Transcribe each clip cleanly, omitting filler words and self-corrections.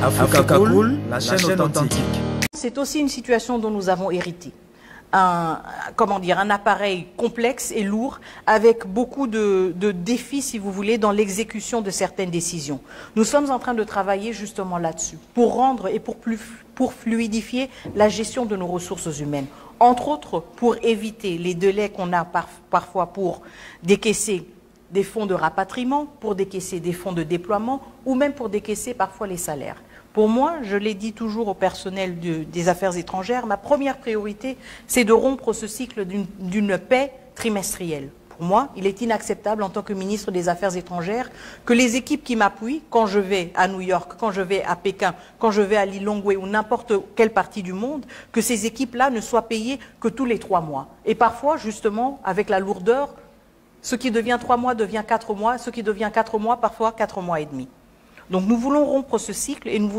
Africa Cool, la chaîne authentique. C'est aussi une situation dont nous avons hérité. Un appareil complexe et lourd avec beaucoup de défis, si vous voulez, dans l'exécution de certaines décisions. Nous sommes en train de travailler justement là-dessus pour rendre et pour fluidifier la gestion de nos ressources humaines. Entre autres, pour éviter les délais qu'on a parfois pour décaisser des fonds de rapatriement, pour décaisser des fonds de déploiement ou même pour décaisser parfois les salaires. Pour moi, je l'ai dit toujours au personnel des affaires étrangères, ma première priorité, c'est de rompre ce cycle d'une paix trimestrielle. Pour moi, il est inacceptable en tant que ministre des Affaires étrangères que les équipes qui m'appuient, quand je vais à New York, quand je vais à Pékin, quand je vais à Lilongwe ou n'importe quelle partie du monde, que ces équipes-là ne soient payées que tous les 3 mois. Et parfois, justement, avec la lourdeur, ce qui devient 3 mois devient 4 mois, ce qui devient 4 mois, parfois 4 mois et demi. Donc nous voulons rompre ce cycle et nous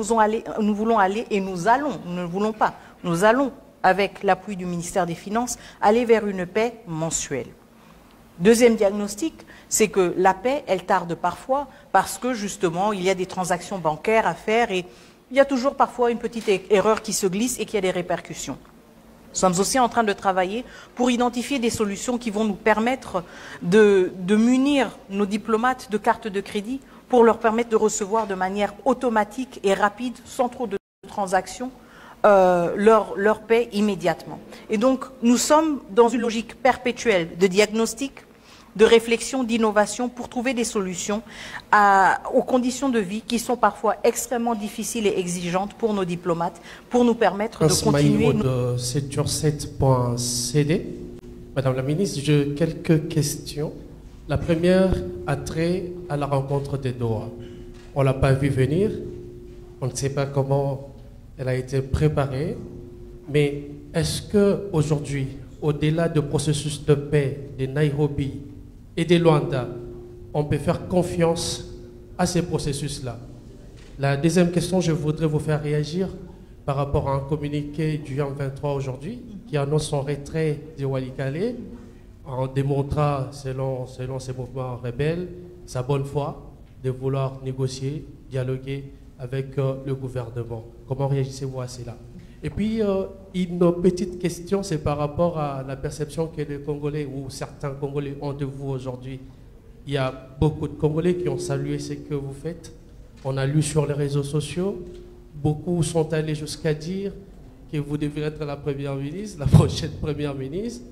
allons, avec l'appui du ministère des Finances, aller vers une paix mensuelle. Deuxième diagnostic, c'est que la paix, elle tarde parfois parce que justement, il y a des transactions bancaires à faire et il y a toujours parfois une petite erreur qui se glisse et qui a des répercussions. Nous sommes aussi en train de travailler pour identifier des solutions qui vont nous permettre de munir nos diplomates de cartes de crédit pour leur permettre de recevoir de manière automatique et rapide, sans trop de transactions, leur paie immédiatement. Et donc, nous sommes dans une logique perpétuelle de diagnostic, de réflexion, d'innovation pour trouver des solutions aux conditions de vie qui sont parfois extrêmement difficiles et exigeantes pour nos diplomates, pour nous permettre de continuer... de 7sur7.cd. Madame la ministre, j'ai quelques questions. La première a trait à la rencontre de Doha. On ne l'a pas vu venir, on ne sait pas comment elle a été préparée, mais est-ce qu'aujourd'hui, au-delà du processus de paix de Nairobi et de Luanda, on peut faire confiance à ces processus-là? La deuxième question, je voudrais vous faire réagir par rapport à un communiqué du M23 aujourd'hui qui annonce son retrait de Walikale, en démontrant, selon ces mouvements rebelles, sa bonne foi de vouloir négocier, dialoguer avec le gouvernement. Comment réagissez-vous à cela? Et puis, une petite question, c'est par rapport à la perception que les Congolais ou certains Congolais ont de vous aujourd'hui. Il y a beaucoup de Congolais qui ont salué ce que vous faites. On a lu sur les réseaux sociaux. Beaucoup sont allés jusqu'à dire que vous devez être la première ministre, la prochaine première ministre.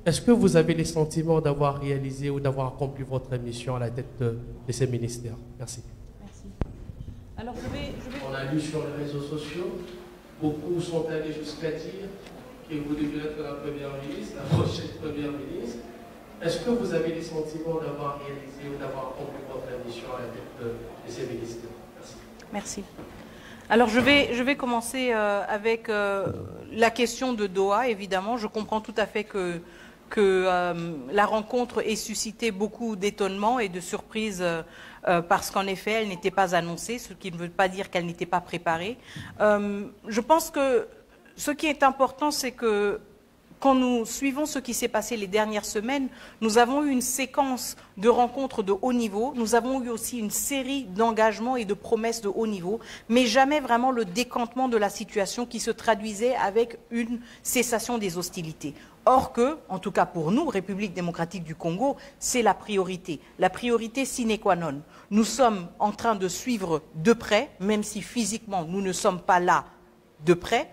Est-ce que vous avez le sentiment d'avoir réalisé ou d'avoir accompli votre mission à la tête de ces ministères? Merci. Merci. Alors, On a lu sur les réseaux sociaux, beaucoup sont allés jusqu'à dire que vous devez être la première ministre, la prochaine première ministre. Est-ce que vous avez le sentiment d'avoir réalisé ou d'avoir accompli votre mission à la tête de ces ministères? Merci. Merci. Alors, je vais commencer avec la question de Doha, évidemment. Je comprends tout à fait que la rencontre ait suscité beaucoup d'étonnement et de surprise parce qu'en effet, elle n'était pas annoncée, ce qui ne veut pas dire qu'elle n'était pas préparée. Je pense que ce qui est important, c'est que quand nous suivons ce qui s'est passé les dernières semaines, nous avons eu une séquence de rencontres de haut niveau, nous avons eu aussi une série d'engagements et de promesses de haut niveau, mais jamais vraiment le décantement de la situation qui se traduisait avec une cessation des hostilités. Or que, en tout cas pour nous, République démocratique du Congo, c'est la priorité sine qua non. Nous sommes en train de suivre de près, même si physiquement nous ne sommes pas là de près,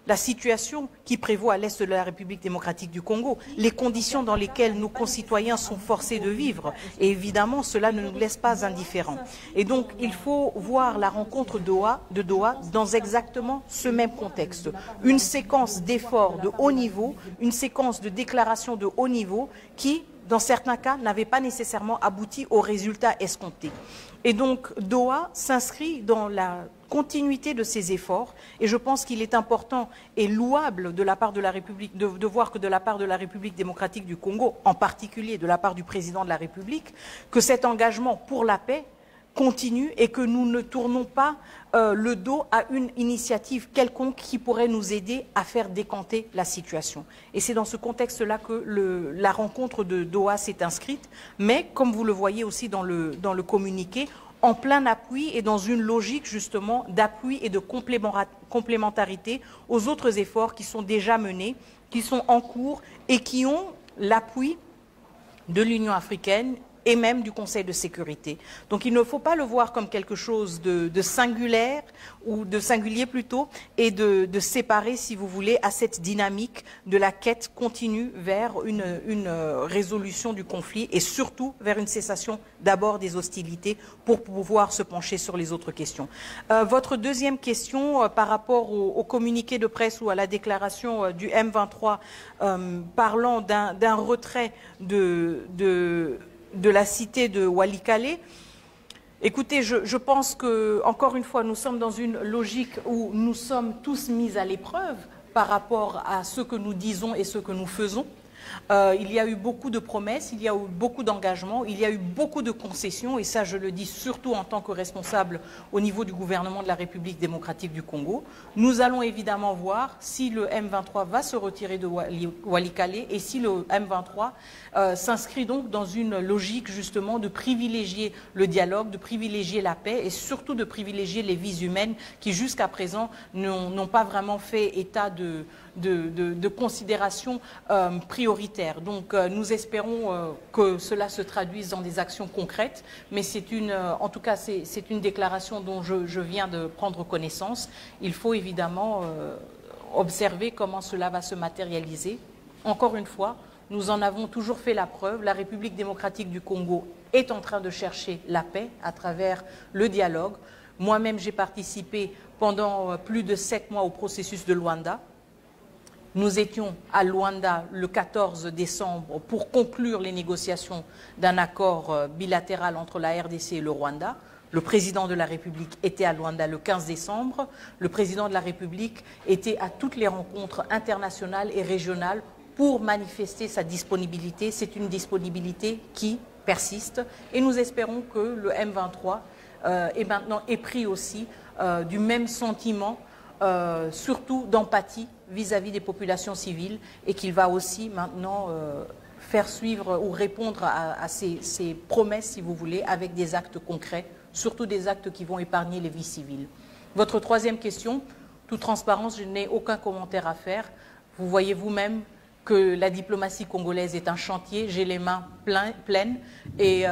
la situation qui prévaut à l'est de la République démocratique du Congo, les conditions dans lesquelles nos concitoyens sont forcés de vivre. Et évidemment, cela ne nous laisse pas indifférents. Et donc, il faut voir la rencontre de Doha dans exactement ce même contexte. Une séquence d'efforts de haut niveau, une séquence de déclarations de haut niveau qui, dans certains cas, n'avait pas nécessairement abouti aux résultats escomptés. Et donc, Doha s'inscrit dans la continuité de ces efforts et je pense qu'il est important et louable de la part de la République, de voir que de la part de la République démocratique du Congo, en particulier de la part du président de la République, que cet engagement pour la paix continue et que nous ne tournons pas le dos à une initiative quelconque qui pourrait nous aider à faire décanter la situation. Et c'est dans ce contexte-là que la rencontre de Doha s'est inscrite. Mais, comme vous le voyez aussi dans le communiqué, en plein appui et dans une logique justement d'appui et de complémentarité aux autres efforts qui sont déjà menés, qui sont en cours et qui ont l'appui de l'Union africaine et même du Conseil de sécurité. Donc il ne faut pas le voir comme quelque chose de singulaire, ou de singulier plutôt, et de séparer, si vous voulez, à cette dynamique de la quête continue vers une résolution du conflit et surtout vers une cessation d'abord des hostilités pour pouvoir se pencher sur les autres questions. Votre deuxième question par rapport au communiqué de presse ou à la déclaration du M23 parlant d'un retrait de la cité de Walikale. Écoutez, je pense que, encore une fois, nous sommes dans une logique où nous sommes tous mis à l'épreuve par rapport à ce que nous disons et ce que nous faisons. Il y a eu beaucoup de promesses, il y a eu beaucoup d'engagements, il y a eu beaucoup de concessions, et ça je le dis surtout en tant que responsable au niveau du gouvernement de la République démocratique du Congo. Nous allons évidemment voir si le M23 va se retirer de Walikale et si le M23 s'inscrit donc dans une logique justement de privilégier le dialogue, de privilégier la paix et surtout de privilégier les vies humaines qui jusqu'à présent n'ont pas vraiment fait état de considérations prioritaires. Donc nous espérons que cela se traduise dans des actions concrètes, mais en tout cas c'est une déclaration dont je viens de prendre connaissance. Il faut évidemment observer comment cela va se matérialiser. Encore une fois, nous en avons toujours fait la preuve. La République démocratique du Congo est en train de chercher la paix à travers le dialogue. Moi-même, j'ai participé pendant plus de 7 mois au processus de Luanda. Nous étions à Luanda le 14 décembre pour conclure les négociations d'un accord bilatéral entre la RDC et le Rwanda. Le président de la République était à Luanda le 15 décembre. Le président de la République était à toutes les rencontres internationales et régionales pour manifester sa disponibilité. C'est une disponibilité qui persiste et nous espérons que le M23 est maintenant épris aussi du même sentiment, surtout d'empathie vis-à-vis des populations civiles, et qu'il va aussi maintenant faire suivre ou répondre à ces promesses, si vous voulez, avec des actes concrets, surtout des actes qui vont épargner les vies civiles. Votre troisième question, toute transparence, je n'ai aucun commentaire à faire. Vous voyez vous-même que la diplomatie congolaise est un chantier, j'ai les mains pleines et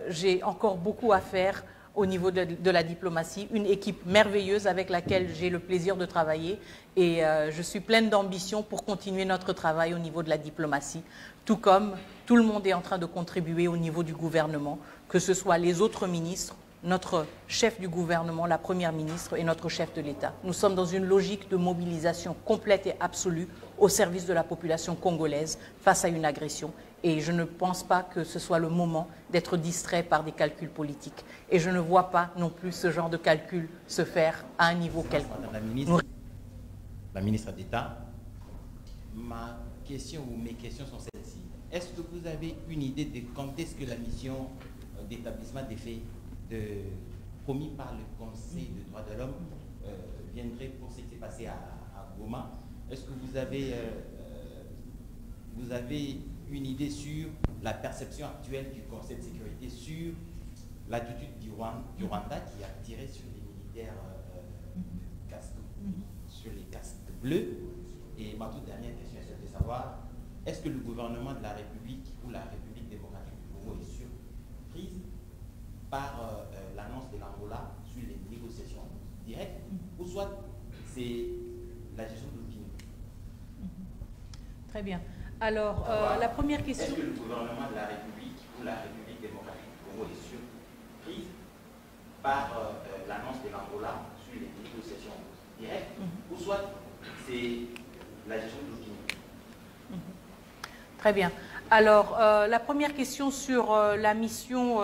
j'ai encore beaucoup à faire au niveau de la diplomatie, une équipe merveilleuse avec laquelle j'ai le plaisir de travailler et je suis pleine d'ambition pour continuer notre travail au niveau de la diplomatie, tout comme tout le monde est en train de contribuer au niveau du gouvernement, que ce soit les autres ministres, notre chef du gouvernement, la première ministre et notre chef de l'État. Nous sommes dans une logique de mobilisation complète et absolue au service de la population congolaise face à une agression. Et je ne pense pas que ce soit le moment d'être distrait par des calculs politiques. Et je ne vois pas non plus ce genre de calcul se faire à un niveau quelconque. Madame la ministre d'État, ma question ou mes questions sont celles-ci. Est-ce que vous avez une idée de quand est-ce que la mission d'établissement des faits promis par le Conseil des droits de l'homme viendrait pour ce qui s'est passé à Goma? Est-ce que vous avez une idée sur la perception actuelle du Conseil de sécurité sur l'attitude du Rwanda qui a tiré sur les militaires sur les casques bleus? Et ma toute dernière question est celle de savoir, est-ce que le gouvernement de la République ou la République démocratique du Congo est surprise par l'annonce de l'Angola sur les négociations directes, ou soit c'est la gestion de l'opinion? Très bien. Alors, la première question... Est-ce que le gouvernement de la République ou la République démocratique du Congo est surprise par l'annonce de l'Angola sur les négociations directes, ou soit c'est la gestion de l'opinion? Très bien. Alors, la première question sur la mission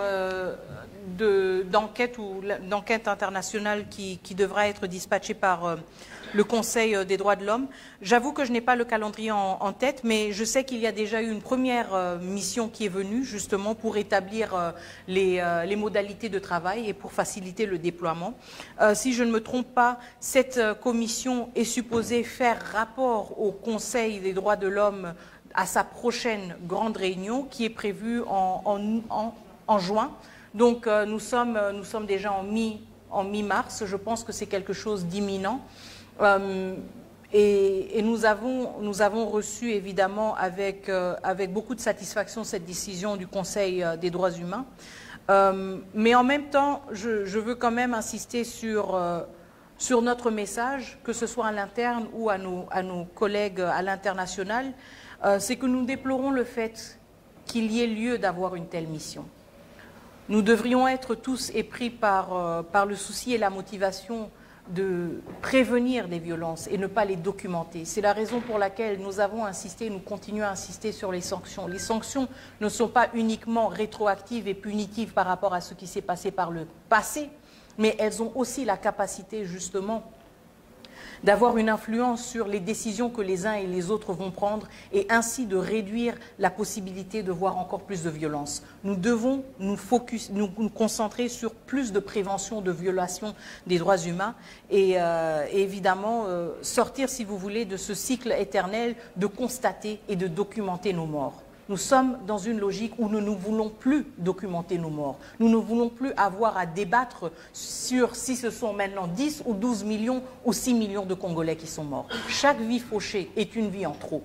d'enquête internationale qui devra être dispatchée par le Conseil des droits de l'homme. J'avoue que je n'ai pas le calendrier en tête, mais je sais qu'il y a déjà eu une première mission qui est venue justement pour établir les modalités de travail et pour faciliter le déploiement. Si je ne me trompe pas, cette commission est supposée faire rapport au Conseil des droits de l'homme à sa prochaine grande réunion qui est prévue en juin. Donc nous sommes déjà en mi-mars, je pense que c'est quelque chose d'imminent. Et nous avons reçu évidemment avec beaucoup de satisfaction cette décision du Conseil des droits humains. Mais en même temps, je veux quand même insister sur notre message, que ce soit à l'interne ou à nos collègues à l'international, c'est que nous déplorons le fait qu'il y ait lieu d'avoir une telle mission. Nous devrions être tous épris par le souci et la motivation de prévenir des violences et ne pas les documenter. C'est la raison pour laquelle nous avons insisté, nous continuons à insister sur les sanctions. Les sanctions ne sont pas uniquement rétroactives et punitives par rapport à ce qui s'est passé par le passé, mais elles ont aussi la capacité justement d'avoir une influence sur les décisions que les uns et les autres vont prendre et ainsi de réduire la possibilité de voir encore plus de violence. Nous devons nous concentrer sur plus de prévention de violations des droits humains et évidemment sortir, si vous voulez, de ce cycle éternel de constater et de documenter nos morts. Nous sommes dans une logique où nous ne voulons plus documenter nos morts. Nous ne voulons plus avoir à débattre sur si ce sont maintenant 10 ou 12 millions ou 6 millions de Congolais qui sont morts. Chaque vie fauchée est une vie en trop.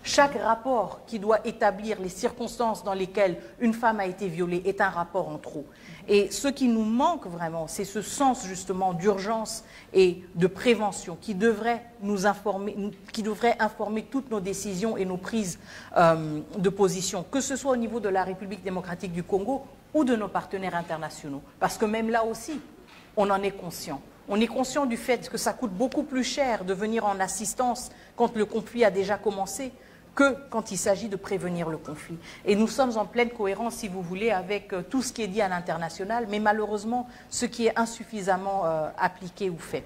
Chaque rapport qui doit établir les circonstances dans lesquelles une femme a été violée est un rapport en trop. Et ce qui nous manque vraiment, c'est ce sens justement d'urgence et de prévention qui devrait nous informer, qui devrait informer toutes nos décisions et nos prises de position, que ce soit au niveau de la République démocratique du Congo ou de nos partenaires internationaux. Parce que même là aussi, on en est conscient. On est conscient du fait que ça coûte beaucoup plus cher de venir en assistance quand le conflit a déjà commencé que quand il s'agit de prévenir le conflit. Et nous sommes en pleine cohérence, si vous voulez, avec tout ce qui est dit à l'international, mais malheureusement, ce qui est insuffisamment appliqué ou fait.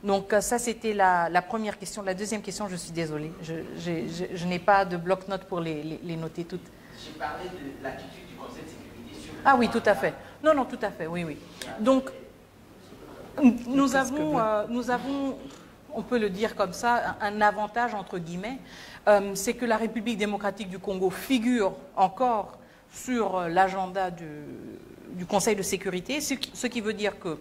Donc ça, c'était la première question. La deuxième question, je suis désolée, je n'ai pas de bloc-notes pour les noter toutes. J'ai parlé de l'attitude du Conseil de sécurité sur... Ah oui, tout à fait. Non, non, tout à fait, oui, oui. Donc, nous avons, on peut le dire comme ça, un avantage, entre guillemets, c'est que la République démocratique du Congo figure encore sur l'agenda du Conseil de sécurité, ce qui veut dire que,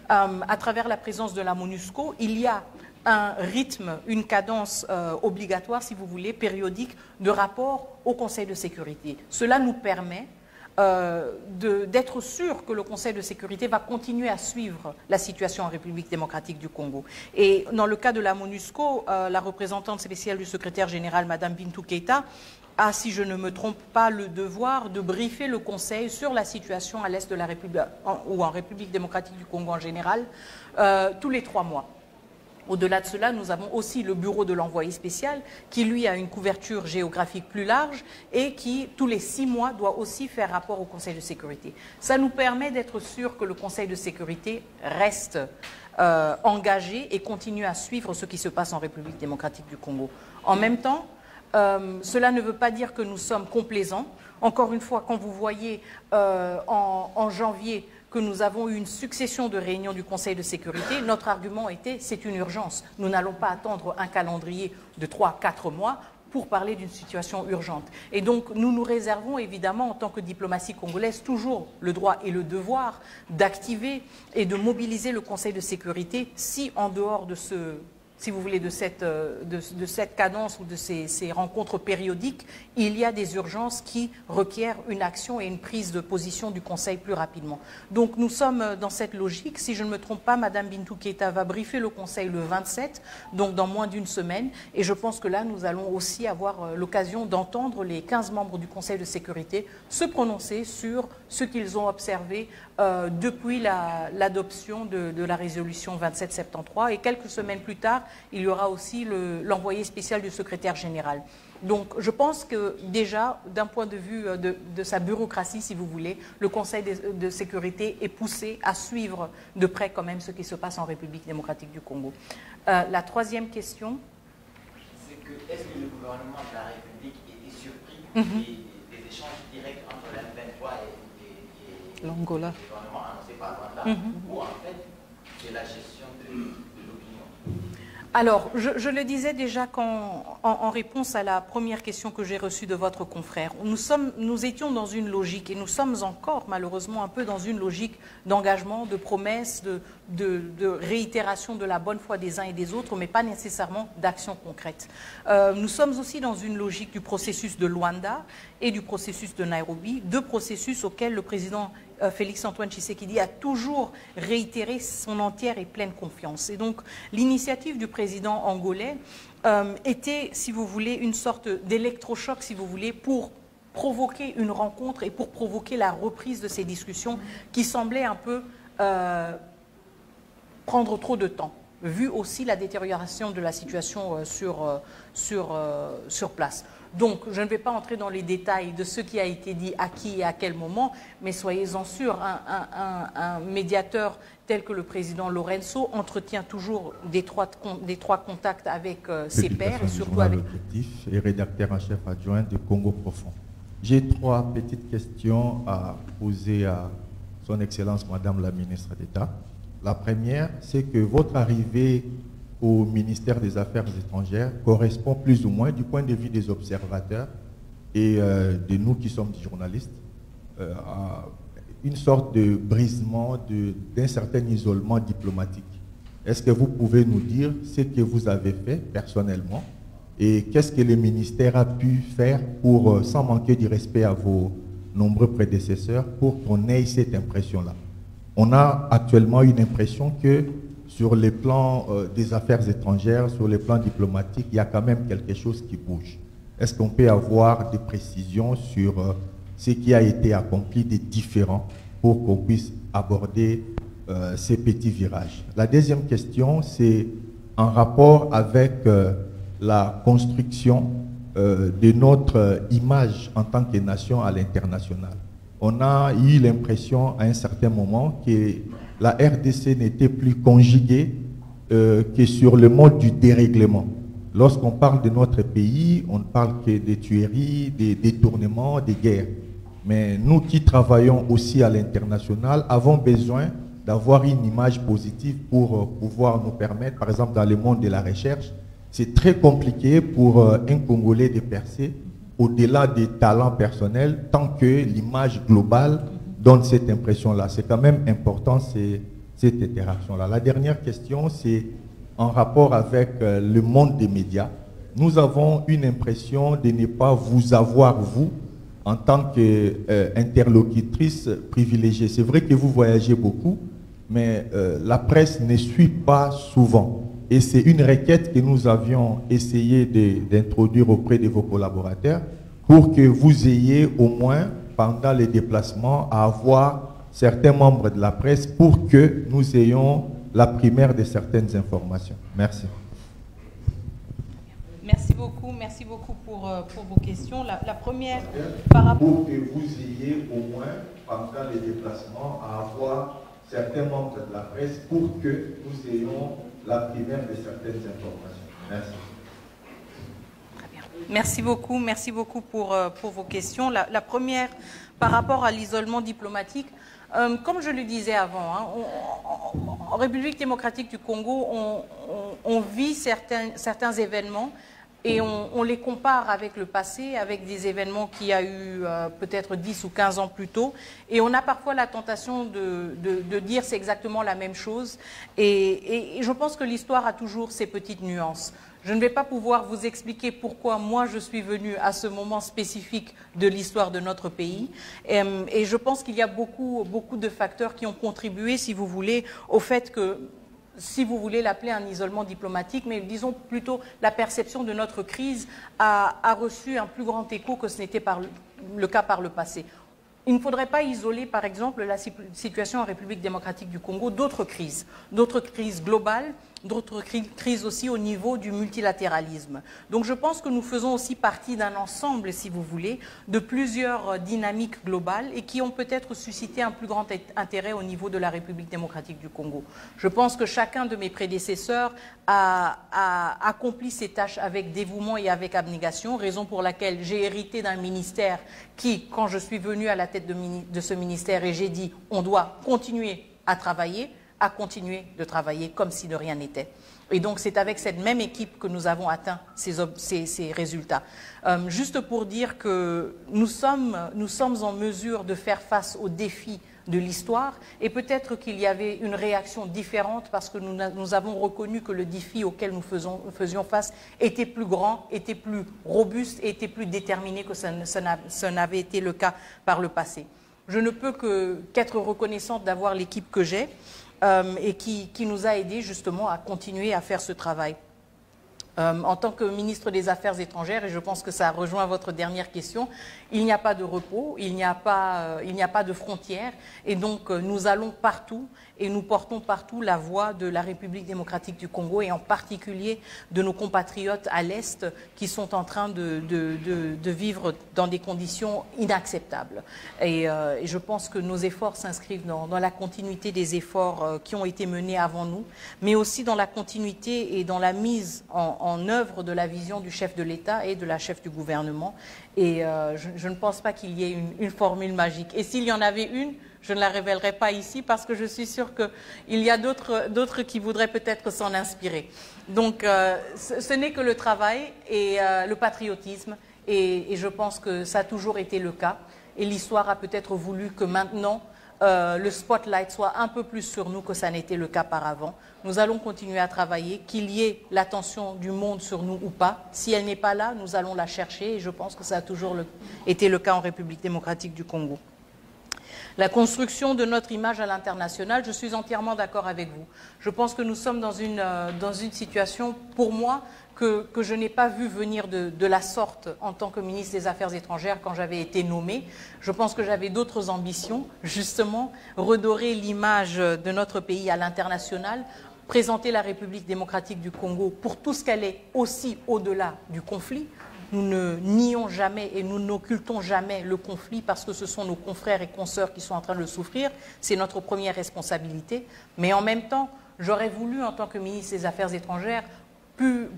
à travers la présence de la MONUSCO, il y a un rythme, une cadence obligatoire, si vous voulez, périodique, de rapport au Conseil de sécurité. Cela nous permet d'être sûr que le Conseil de sécurité va continuer à suivre la situation en République démocratique du Congo. Et dans le cas de la MONUSCO, la représentante spéciale du secrétaire général, Madame Bintou Keïta, a, si je ne me trompe pas, le devoir de briefer le Conseil sur la situation à l'est de la République, ou en République démocratique du Congo en général, tous les 3 mois. Au-delà de cela, nous avons aussi le bureau de l'envoyé spécial qui, lui, a une couverture géographique plus large et qui, tous les 6 mois, doit aussi faire rapport au Conseil de sécurité. Ça nous permet d'être sûr que le Conseil de sécurité reste engagé et continue à suivre ce qui se passe en République démocratique du Congo. En même temps, cela ne veut pas dire que nous sommes complaisants. Encore une fois, quand vous voyez en janvier que nous avons eu une succession de réunions du Conseil de sécurité, notre argument était « c'est une urgence ». Nous n'allons pas attendre un calendrier de 3 à 4 mois pour parler d'une situation urgente. Et donc, nous nous réservons évidemment, en tant que diplomatie congolaise, toujours le droit et le devoir d'activer et de mobiliser le Conseil de sécurité si, en dehors de ce... si vous voulez, de cette cadence ou de ces rencontres périodiques, il y a des urgences qui requièrent une action et une prise de position du Conseil plus rapidement. Donc nous sommes dans cette logique. Si je ne me trompe pas, Madame Bintou Keïta va briefer le Conseil le 27, donc dans moins d'une semaine. Et je pense que là, nous allons aussi avoir l'occasion d'entendre les 15 membres du Conseil de sécurité se prononcer sur ce qu'ils ont observé depuis l'adoption de la résolution 2773. Et quelques semaines plus tard, il y aura aussi l'envoyé spécial du secrétaire général. Donc je pense que déjà, d'un point de vue de sa bureaucratie, si vous voulez, le Conseil de sécurité est poussé à suivre de près quand même ce qui se passe en République démocratique du Congo. La troisième question. C'est que est-ce que le gouvernement de la République était surpris des échanges directs entre la M23 et l'Angola, le gouvernement annoncé par Rwanda, ou en fait c'est la gestion de l'opinion? Alors, je le disais déjà en réponse à la première question que j'ai reçue de votre confrère. Nous étions dans une logique, et nous sommes encore malheureusement un peu dans une logique d'engagement, de promesse, de réitération de la bonne foi des uns et des autres, mais pas nécessairement d'action concrète. Nous sommes aussi dans une logique du processus de Luanda et du processus de Nairobi, deux processus auxquels le président Félix-Antoine Tshisekedi a toujours réitéré son entière et pleine confiance. Et donc, l'initiative du président angolais était, si vous voulez, une sorte d'électrochoc, si vous voulez, pour provoquer une rencontre et pour provoquer la reprise de ces discussions qui semblaient un peu prendre trop de temps, vu aussi la détérioration de la situation sur place. Donc, je ne vais pas entrer dans les détails de ce qui a été dit à qui et à quel moment, mais soyez-en sûrs, un médiateur tel que le président Lorenzo entretient toujours d'étroits contacts avec ses pairs et surtout avec... Et rédacteur en chef adjoint de Congo Profond. J'ai trois petites questions à poser à son Excellence Madame la Ministre d'État. La première, c'est que votre arrivée au ministère des Affaires étrangères correspond plus ou moins, du point de vue des observateurs et de nous qui sommes des journalistes, à une sorte de brisement d'un certain isolement diplomatique. Est-ce que vous pouvez nous dire ce que vous avez fait personnellement et qu'est-ce que le ministère a pu faire pour, sans manquer du respect à vos nombreux prédécesseurs, pour qu'on ait cette impression-là? On a actuellement une impression que sur les plans des affaires étrangères, sur les plans diplomatiques, il y a quand même quelque chose qui bouge. Est-ce qu'on peut avoir des précisions sur ce qui a été accompli de différent pour qu'on puisse aborder ces petits virages? La deuxième question, c'est en rapport avec la construction de notre image en tant que nation à l'international. On a eu l'impression à un certain moment que la RDC n'était plus conjuguée que sur le mode du dérèglement. Lorsqu'on parle de notre pays, on ne parle que des tueries, des détournements, des guerres. Mais nous qui travaillons aussi à l'international avons besoin d'avoir une image positive pour pouvoir nous permettre, par exemple dans le monde de la recherche, c'est très compliqué pour un Congolais de percer au-delà des talents personnels tant que l'image globale donne cette impression-là. C'est quand même important cette interaction-là. La dernière question, c'est en rapport avec le monde des médias. Nous avons une impression de ne pas vous avoir, vous, en tant qu'interlocutrice privilégiée. C'est vrai que vous voyagez beaucoup, mais la presse ne suit pas souvent. Et c'est une requête que nous avions essayé d'introduire auprès de vos collaborateurs pour que vous ayez au moins pendant les déplacements à avoir certains membres de la presse pour que nous ayons la primaire de certaines informations. Merci. Merci beaucoup pour vos questions. La première, par rapport... Pour que vous ayez au moins pendant les déplacements à avoir certains membres de la presse pour que nous ayons la primaire de certaines informations. Merci. Merci beaucoup pour vos questions. La première, par rapport à l'isolement diplomatique, comme je le disais avant, hein, en République démocratique du Congo, on vit certains événements et on les compare avec le passé, avec des événements qu'il y a eu peut-être 10 ou 15 ans plus tôt. Et on a parfois la tentation de dire c'est exactement la même chose. Et je pense que l'histoire a toujours ces petites nuances. Je ne vais pas pouvoir vous expliquer pourquoi moi je suis venue à ce moment spécifique de l'histoire de notre pays. Et je pense qu'il y a beaucoup de facteurs qui ont contribué, si vous voulez, au fait que, si vous voulez l'appeler un isolement diplomatique, mais disons plutôt la perception de notre crise a reçu un plus grand écho que ce n'était le cas par le passé. Il ne faudrait pas isoler, par exemple, la situation en République démocratique du Congo d'autres crises globales, d'autres crises aussi au niveau du multilatéralisme. Donc je pense que nous faisons aussi partie d'un ensemble, si vous voulez, de plusieurs dynamiques globales et qui ont peut-être suscité un plus grand intérêt au niveau de la République démocratique du Congo. Je pense que chacun de mes prédécesseurs a accompli ses tâches avec dévouement et avec abnégation, raison pour laquelle j'ai hérité d'un ministère qui, quand je suis venue à la tête de ce ministère et j'ai dit on doit continuer à travailler, à continuer de travailler comme si de rien n'était. Et donc, c'est avec cette même équipe que nous avons atteint ces résultats. Juste pour dire que nous sommes en mesure de faire face aux défis de l'histoire, et peut-être qu'il y avait une réaction différente parce que nous avons reconnu que le défi auquel nous faisions face était plus grand, était plus robuste et était plus déterminé que ça n'avait été le cas par le passé. Je ne peux qu'être reconnaissante d'avoir l'équipe que j'ai et qui nous a aidés justement à continuer à faire ce travail. En tant que ministre des Affaires étrangères, et je pense que ça rejoint votre dernière question, il n'y a pas de repos, il n'y a pas de frontières, et donc nous allons partout et nous portons partout la voix de la République démocratique du Congo et en particulier de nos compatriotes à l'Est qui sont en train de vivre dans des conditions inacceptables. Et je pense que nos efforts s'inscrivent dans la continuité des efforts qui ont été menés avant nous, mais aussi dans la continuité et dans la mise en œuvre de la vision du chef de l'État et de la chef du gouvernement. Et je ne pense pas qu'il y ait une formule magique. Et s'il y en avait une, je ne la révélerai pas ici parce que je suis sûre qu'il y a d'autres qui voudraient peut-être s'en inspirer. Donc ce n'est que le travail et le patriotisme. Et je pense que ça a toujours été le cas. Et l'histoire a peut-être voulu que maintenant, le spotlight soit un peu plus sur nous que ça n'était le cas par avant. Nous allons continuer à travailler, qu'il y ait l'attention du monde sur nous ou pas. Si elle n'est pas là, nous allons la chercher et je pense que ça a toujours été le cas en République démocratique du Congo. La construction de notre image à l'international, je suis entièrement d'accord avec vous. Je pense que nous sommes dans une situation, pour moi, que je n'ai pas vu venir de la sorte en tant que ministre des Affaires étrangères quand j'avais été nommée. Je pense que j'avais d'autres ambitions, justement, redorer l'image de notre pays à l'international, présenter la République démocratique du Congo pour tout ce qu'elle est aussi au-delà du conflit. Nous ne nions jamais et nous n'occultons jamais le conflit parce que ce sont nos confrères et consoeurs qui sont en train de le souffrir. C'est notre première responsabilité. Mais en même temps, j'aurais voulu, en tant que ministre des Affaires étrangères,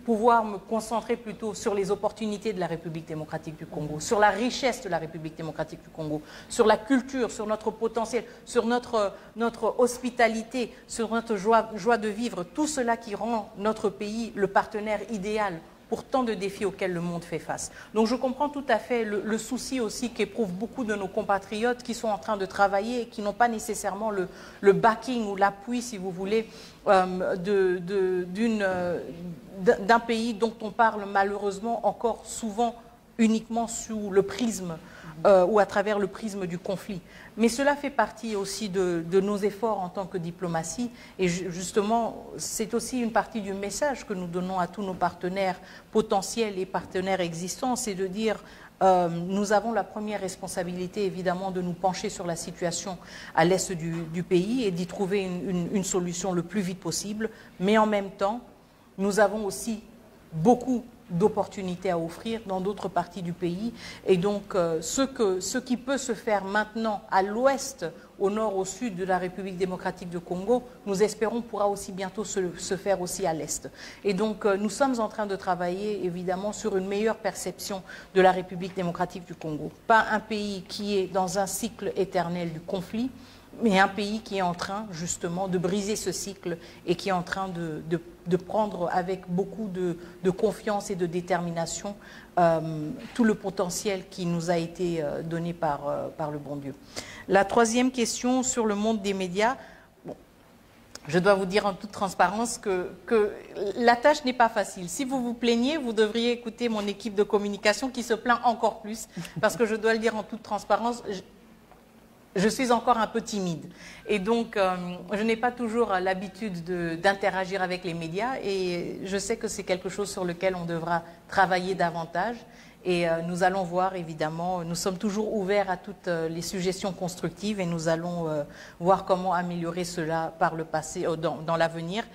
pouvoir me concentrer plutôt sur les opportunités de la République démocratique du Congo, sur la richesse de la République démocratique du Congo, sur la culture, sur notre potentiel, sur notre hospitalité, sur notre joie de vivre, tout cela qui rend notre pays le partenaire idéal pour tant de défis auxquels le monde fait face. Donc je comprends tout à fait le souci aussi qu'éprouvent beaucoup de nos compatriotes qui sont en train de travailler et qui n'ont pas nécessairement le backing ou l'appui, si vous voulez, d'un pays dont on parle malheureusement encore souvent uniquement sous le prisme ou à travers le prisme du conflit. Mais cela fait partie aussi de nos efforts en tant que diplomatie et justement c'est aussi une partie du message que nous donnons à tous nos partenaires potentiels et partenaires existants, c'est de dire nous avons la première responsabilité évidemment de nous pencher sur la situation à l'est du pays et d'y trouver une solution le plus vite possible, mais en même temps nous avons aussi beaucoup d'opportunités à offrir dans d'autres parties du pays. Et donc, ce qui peut se faire maintenant à l'ouest, au nord, au sud de la République démocratique du Congo, nous espérons pourra aussi bientôt se faire aussi à l'est. Et donc, nous sommes en train de travailler, évidemment, sur une meilleure perception de la République démocratique du Congo. Pas un pays qui est dans un cycle éternel du conflit, mais un pays qui est en train, justement, de briser ce cycle et qui est en train de prendre avec beaucoup de confiance et de détermination tout le potentiel qui nous a été donné par le bon Dieu. La troisième question sur le monde des médias, bon, je dois vous dire en toute transparence que la tâche n'est pas facile. Si vous vous plaignez, vous devriez écouter mon équipe de communication qui se plaint encore plus, parce que je dois le dire en toute transparence, je suis encore un peu timide et donc je n'ai pas toujours l'habitude d'interagir avec les médias et je sais que c'est quelque chose sur lequel on devra travailler davantage et nous allons voir évidemment, nous sommes toujours ouverts à toutes les suggestions constructives et nous allons voir comment améliorer cela par le passé, dans l'avenir.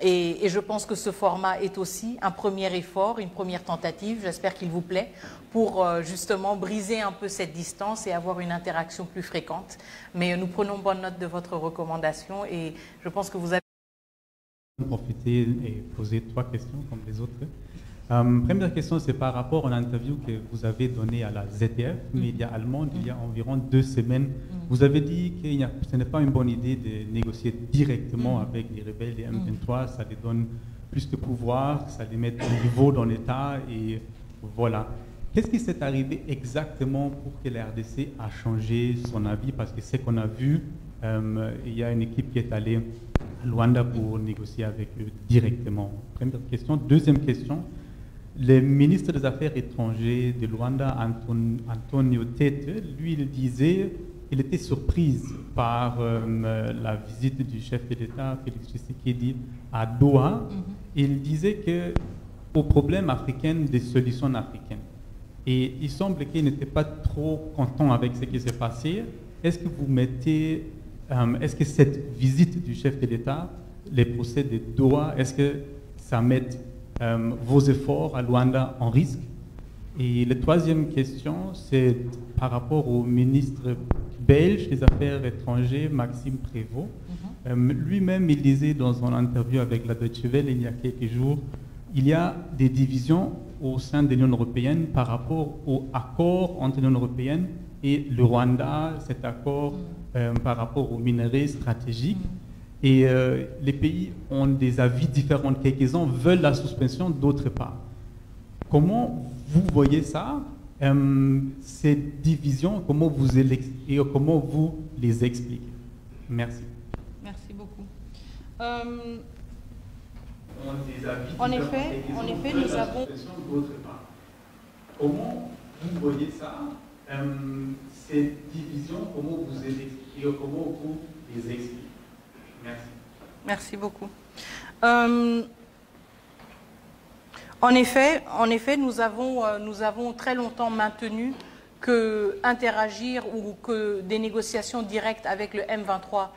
Et je pense que ce format est aussi un premier effort, une première tentative, j'espère qu'il vous plaît, pour justement briser un peu cette distance et avoir une interaction plus fréquente. Mais nous prenons bonne note de votre recommandation et je pense que vous avez... Profiter et poser 3 questions comme les autres. Première question, c'est par rapport à l'interview que vous avez donnée à la ZDF, média allemande, il y a environ 2 semaines. Vous avez dit que ce n'est pas une bonne idée de négocier directement avec les rebelles des M23, ça les donne plus de pouvoir, ça les met au niveau dans l'État, et voilà. Qu'est-ce qui s'est arrivé exactement pour que la RDC a changé son avis? Parce que c'est qu'on a vu, il y a une équipe qui est allée à Luanda pour négocier avec eux directement. Première question. Deuxième question. Le ministre des Affaires étrangères de Luanda, Antonio Tete, lui, il disait qu'il était surpris par la visite du chef de l'État, Félix Tshisekedi, à Doha. Il disait qu'au problème africain, des solutions africaines. Et il semble qu'il n'était pas trop content avec ce qui s'est passé. Est-ce que vous mettez, est-ce que cette visite du chef de l'État, les procès de Doha, est-ce que ça met vos efforts à Luanda en risque? Et la troisième question, c'est par rapport au ministre belge des Affaires étrangères, Maxime Prévost. Lui-même, il disait dans son interview avec la Deutsche Welle il y a quelques jours, il y a des divisions au sein de l'Union européenne par rapport au accord entre l'Union européenne et le Rwanda, cet accord par rapport aux minerais stratégiques. Et les pays ont des avis différents. Quelques-uns veulent la suspension, d'autres pas. Comment vous voyez ça, ces divisions, comment vous les expliquez? Merci. Merci beaucoup. En effet, nous avons... Comment vous voyez ça, ces divisions, comment vous les expliquez? Merci. Merci beaucoup. En effet, nous avons très longtemps maintenu que interagir ou que des négociations directes avec le M23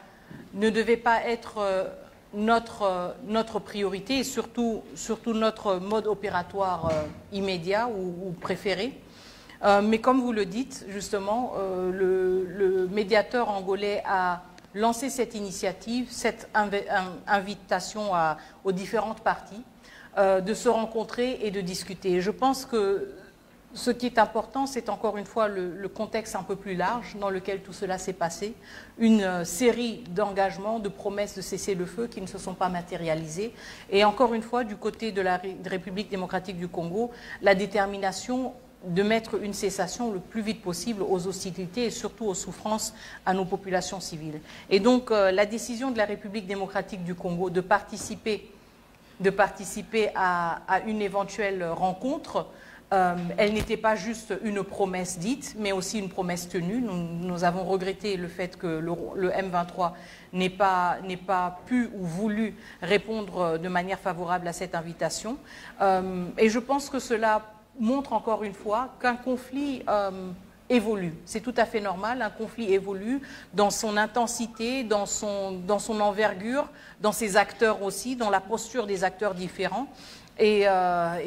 ne devaient pas être notre priorité et surtout notre mode opératoire immédiat ou préféré. Mais comme vous le dites, justement, le médiateur angolais a lancé cette initiative, cette invitation aux différentes parties de se rencontrer et de discuter. Et je pense que ce qui est important, c'est encore une fois le contexte un peu plus large dans lequel tout cela s'est passé. Une série d'engagements, de promesses de cessez-le-feu qui ne se sont pas matérialisées. Et encore une fois, du côté de la République démocratique du Congo, la détermination de mettre une cessation le plus vite possible aux hostilités et surtout aux souffrances à nos populations civiles. Et donc, la décision de la République démocratique du Congo de participer à une éventuelle rencontre, elle n'était pas juste une promesse dite, mais aussi une promesse tenue. Nous avons regretté le fait que le M23 n'ait pas pu ou voulu répondre de manière favorable à cette invitation. Et je pense que cela montre encore une fois qu'un conflit évolue. C'est tout à fait normal, un conflit évolue dans son intensité, dans son envergure, dans ses acteurs aussi, dans la posture des acteurs différents. Et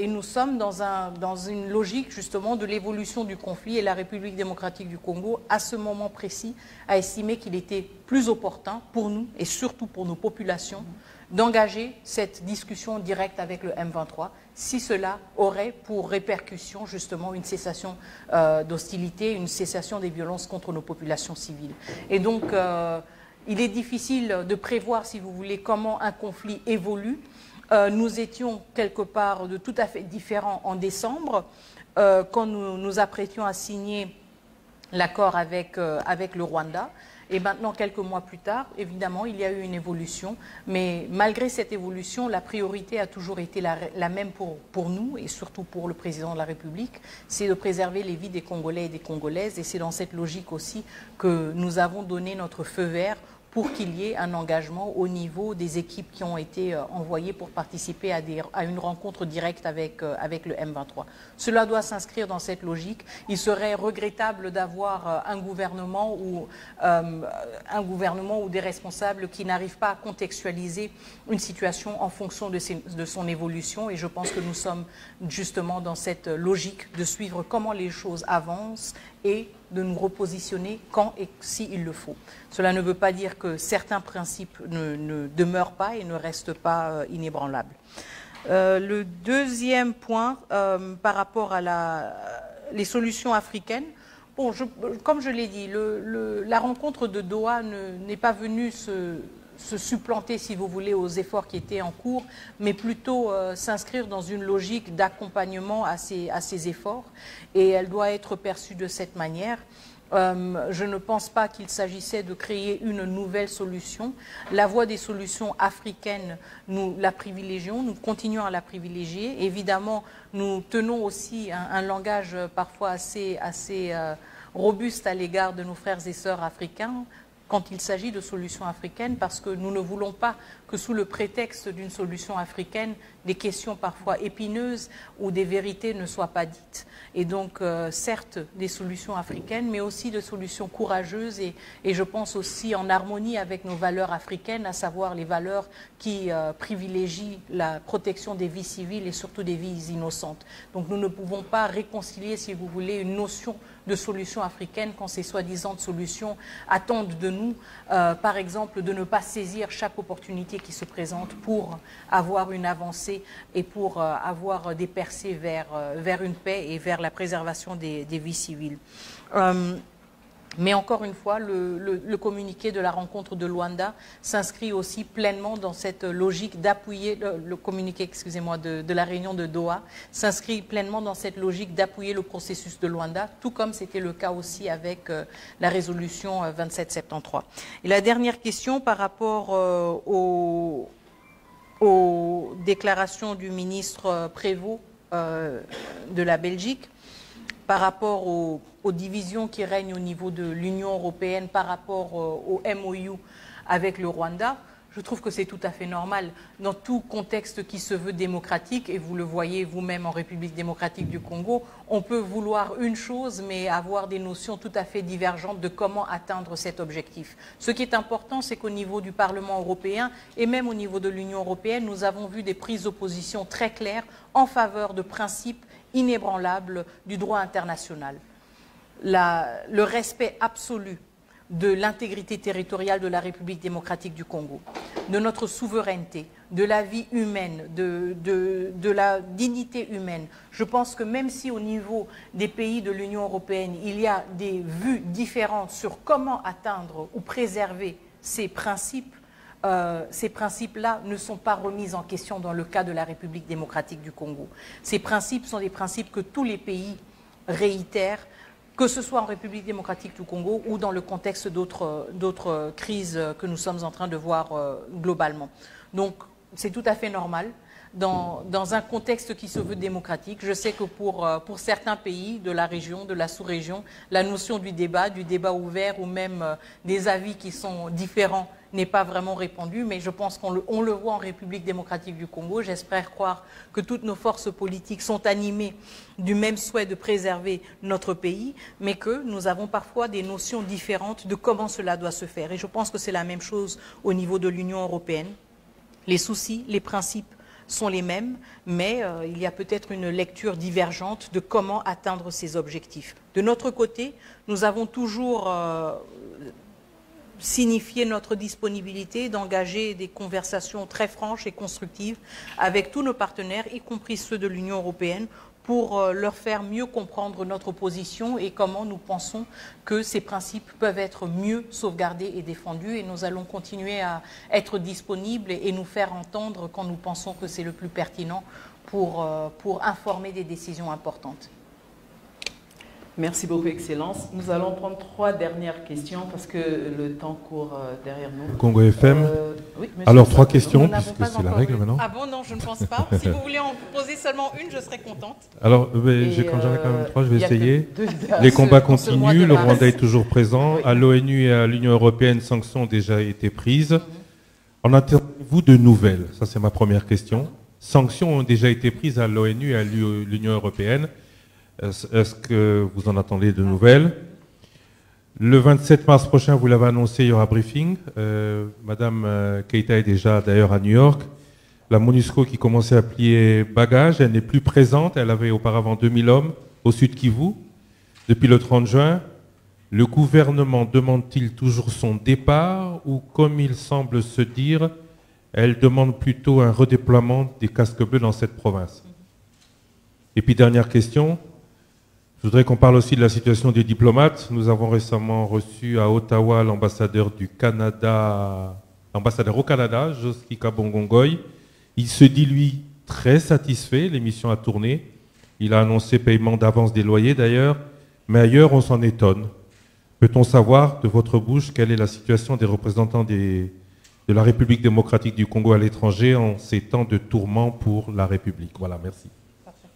nous sommes dans une logique justement de l'évolution du conflit, et la République démocratique du Congo, à ce moment précis, a estimé qu'il était plus opportun pour nous et surtout pour nos populations d'engager cette discussion directe avec le M23 si cela aurait pour répercussion justement une cessation d'hostilité, une cessation des violences contre nos populations civiles. Et donc, il est difficile de prévoir, si vous voulez, comment un conflit évolue. Nous étions quelque part de tout à fait différents en décembre, quand nous nous apprêtions à signer l'accord avec le Rwanda. Et maintenant, quelques mois plus tard, évidemment, il y a eu une évolution. Mais malgré cette évolution, la priorité a toujours été la même pour nous et surtout pour le président de la République. C'est de préserver les vies des Congolais et des Congolaises. Et c'est dans cette logique aussi que nous avons donné notre feu vert pour qu'il y ait un engagement au niveau des équipes qui ont été envoyées pour participer à une rencontre directe avec le M23. Cela doit s'inscrire dans cette logique. Il serait regrettable d'avoir un gouvernement ou des responsables qui n'arrivent pas à contextualiser une situation en fonction de son évolution. Et je pense que nous sommes justement dans cette logique de suivre comment les choses avancent et de nous repositionner quand et s'il le faut. Cela ne veut pas dire que certains principes ne demeurent pas et ne restent pas inébranlables. Le deuxième point, par rapport à les solutions africaines, bon, comme je l'ai dit, la rencontre de Doha n'est pas venue se supplanter, si vous voulez, aux efforts qui étaient en cours, mais plutôt s'inscrire dans une logique d'accompagnement à ces efforts, et elle doit être perçue de cette manière. Je ne pense pas qu'il s'agissait de créer une nouvelle solution. La voie des solutions africaines, nous la privilégions, nous continuons à la privilégier. Évidemment, nous tenons aussi un langage parfois assez robuste à l'égard de nos frères et sœurs africains quand il s'agit de solutions africaines, parce que nous ne voulons pas que sous le prétexte d'une solution africaine, des questions parfois épineuses ou des vérités ne soient pas dites. Et donc, certes, des solutions africaines, mais aussi de solutions courageuses et je pense aussi en harmonie avec nos valeurs africaines, à savoir les valeurs qui privilégient la protection des vies civiles et surtout des vies innocentes. Donc, nous ne pouvons pas réconcilier, si vous voulez, une notion de solution africaine quand ces soi-disant solutions attendent de nous, par exemple, de ne pas saisir chaque opportunité qui se présente pour avoir une avancée et pour avoir des percées vers une paix et vers la préservation des vies civiles. Mais encore une fois, le communiqué de la rencontre de Luanda s'inscrit aussi pleinement dans cette logique d'appuyer, le communiqué, excusez-moi, de la réunion de Doha, s'inscrit pleinement dans cette logique d'appuyer le processus de Luanda, tout comme c'était le cas aussi avec la résolution 2773. Et la dernière question par rapport aux déclarations du ministre Prévost de la Belgique, par rapport aux divisions qui règnent au niveau de l'Union européenne par rapport au MOU avec le Rwanda, je trouve que c'est tout à fait normal. Dans tout contexte qui se veut démocratique, et vous le voyez vous-même en République démocratique du Congo, on peut vouloir une chose, mais avoir des notions tout à fait divergentes de comment atteindre cet objectif. Ce qui est important, c'est qu'au niveau du Parlement européen, et même au niveau de l'Union européenne, nous avons vu des prises d'opposition très claires en faveur de principes inébranlable du droit international. Le respect absolu de l'intégrité territoriale de la République démocratique du Congo, de notre souveraineté, de la vie humaine, de la dignité humaine. Je pense que même si au niveau des pays de l'Union européenne, il y a des vues différentes sur comment atteindre ou préserver ces principes-là ne sont pas remis en question dans le cas de la République démocratique du Congo. Ces principes sont des principes que tous les pays réitèrent, que ce soit en République démocratique du Congo ou dans le contexte d'autres crises que nous sommes en train de voir globalement. Donc, c'est tout à fait normal. Dans un contexte qui se veut démocratique, je sais que pour certains pays de la région, de la sous-région, la notion du débat ouvert ou même des avis qui sont différents n'est pas vraiment répandue, mais je pense qu'on le voit en République démocratique du Congo. J'espère croire que toutes nos forces politiques sont animées du même souhait de préserver notre pays, mais que nous avons parfois des notions différentes de comment cela doit se faire. Et je pense que c'est la même chose au niveau de l'Union européenne. Les soucis, les principes sont les mêmes, mais il y a peut-être une lecture divergente de comment atteindre ces objectifs. De notre côté, nous avons toujours signifié notre disponibilité d'engager des conversations très franches et constructives avec tous nos partenaires, y compris ceux de l'Union européenne, pour leur faire mieux comprendre notre position et comment nous pensons que ces principes peuvent être mieux sauvegardés et défendus. Et nous allons continuer à être disponibles et nous faire entendre quand nous pensons que c'est le plus pertinent pour informer des décisions importantes. Merci beaucoup, Excellence. Nous allons prendre 3 dernières questions parce que le temps court derrière nous. Congo FM. Oui, alors 3 questions, puisque c'est la règle maintenant. Ah bon, non, je ne pense pas. Si vous voulez en poser seulement une, je serais contente. Alors, j'en ai quand même 3, je vais essayer. Les combats continuent, le Rwanda est toujours présent. Oui. À l'ONU et à l'Union européenne, sanctions ont déjà été prises. En attendez-vous de nouvelles? Ça, c'est ma première question. Sanctions ont déjà été prises à l'ONU et à l'Union européenne. Est-ce que vous en attendez de nouvelles? Le 27 mars prochain, vous l'avez annoncé, il y aura briefing. Madame Keïta est déjà d'ailleurs à New York. La MONUSCO qui commençait à plier bagages, elle n'est plus présente. Elle avait auparavant 2000 hommes au sud Kivu. Depuis le 30 juin, le gouvernement demande-t-il toujours son départ ou, comme il semble se dire, Elle demande plutôt un redéploiement des casques bleus dans cette province. Et puis dernière question, je voudrais qu'on parle aussi de la situation des diplomates. Nous avons récemment reçu à Ottawa l'ambassadeur du Canada, l'ambassadeur au Canada, Joski Kabongongoy. Il se dit, lui, très satisfait, l'émission a tourné. Il a annoncé paiement d'avance des loyers d'ailleurs, mais ailleurs on s'en étonne. Peut-on savoir de votre bouche quelle est la situation des représentants de la République démocratique du Congo à l'étranger en ces temps de tourment pour la République? Voilà, merci. Parfait.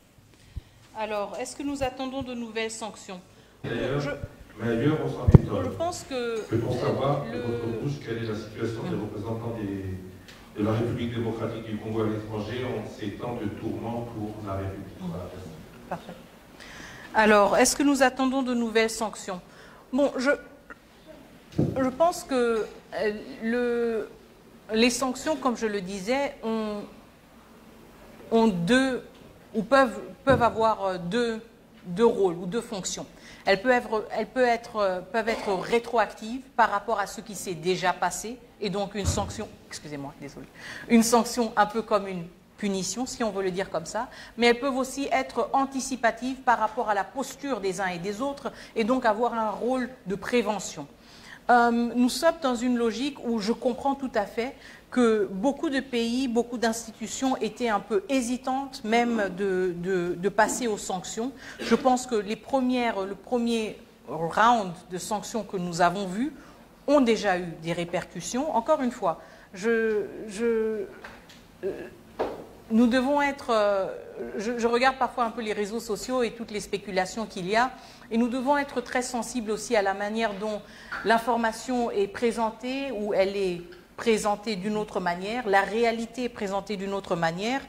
Alors, est-ce que nous attendons de nouvelles sanctions? Mais ailleurs on s'en étonne. Je pense que... Peut-on savoir de votre bouche quelle est la situation des représentants de la République démocratique du Congo à l'étranger en ces temps de tourment pour la République? Voilà, merci. Parfait. Alors, est-ce que nous attendons de nouvelles sanctions? Bon, je pense que les sanctions, comme je le disais, ont deux, ou peuvent avoir deux rôles ou deux fonctions. Elles peuvent être rétroactives par rapport à ce qui s'est déjà passé, et donc une sanction, excusez-moi, désolé, une sanction un peu comme une punition, si on veut le dire comme ça, mais elles peuvent aussi être anticipatives par rapport à la posture des uns et des autres, et donc avoir un rôle de prévention. Nous sommes dans une logique où je comprends tout à fait que beaucoup de pays, beaucoup d'institutions étaient un peu hésitantes même de passer aux sanctions. Je pense que le premier round de sanctions que nous avons vu ont déjà eu des répercussions. Encore une fois, nous devons être... je regarde parfois un peu les réseaux sociaux et toutes les spéculations qu'il y a, et nous devons être très sensibles aussi à la manière dont l'information est présentée, ou elle est présentée d'une autre manière, la réalité est présentée d'une autre manière,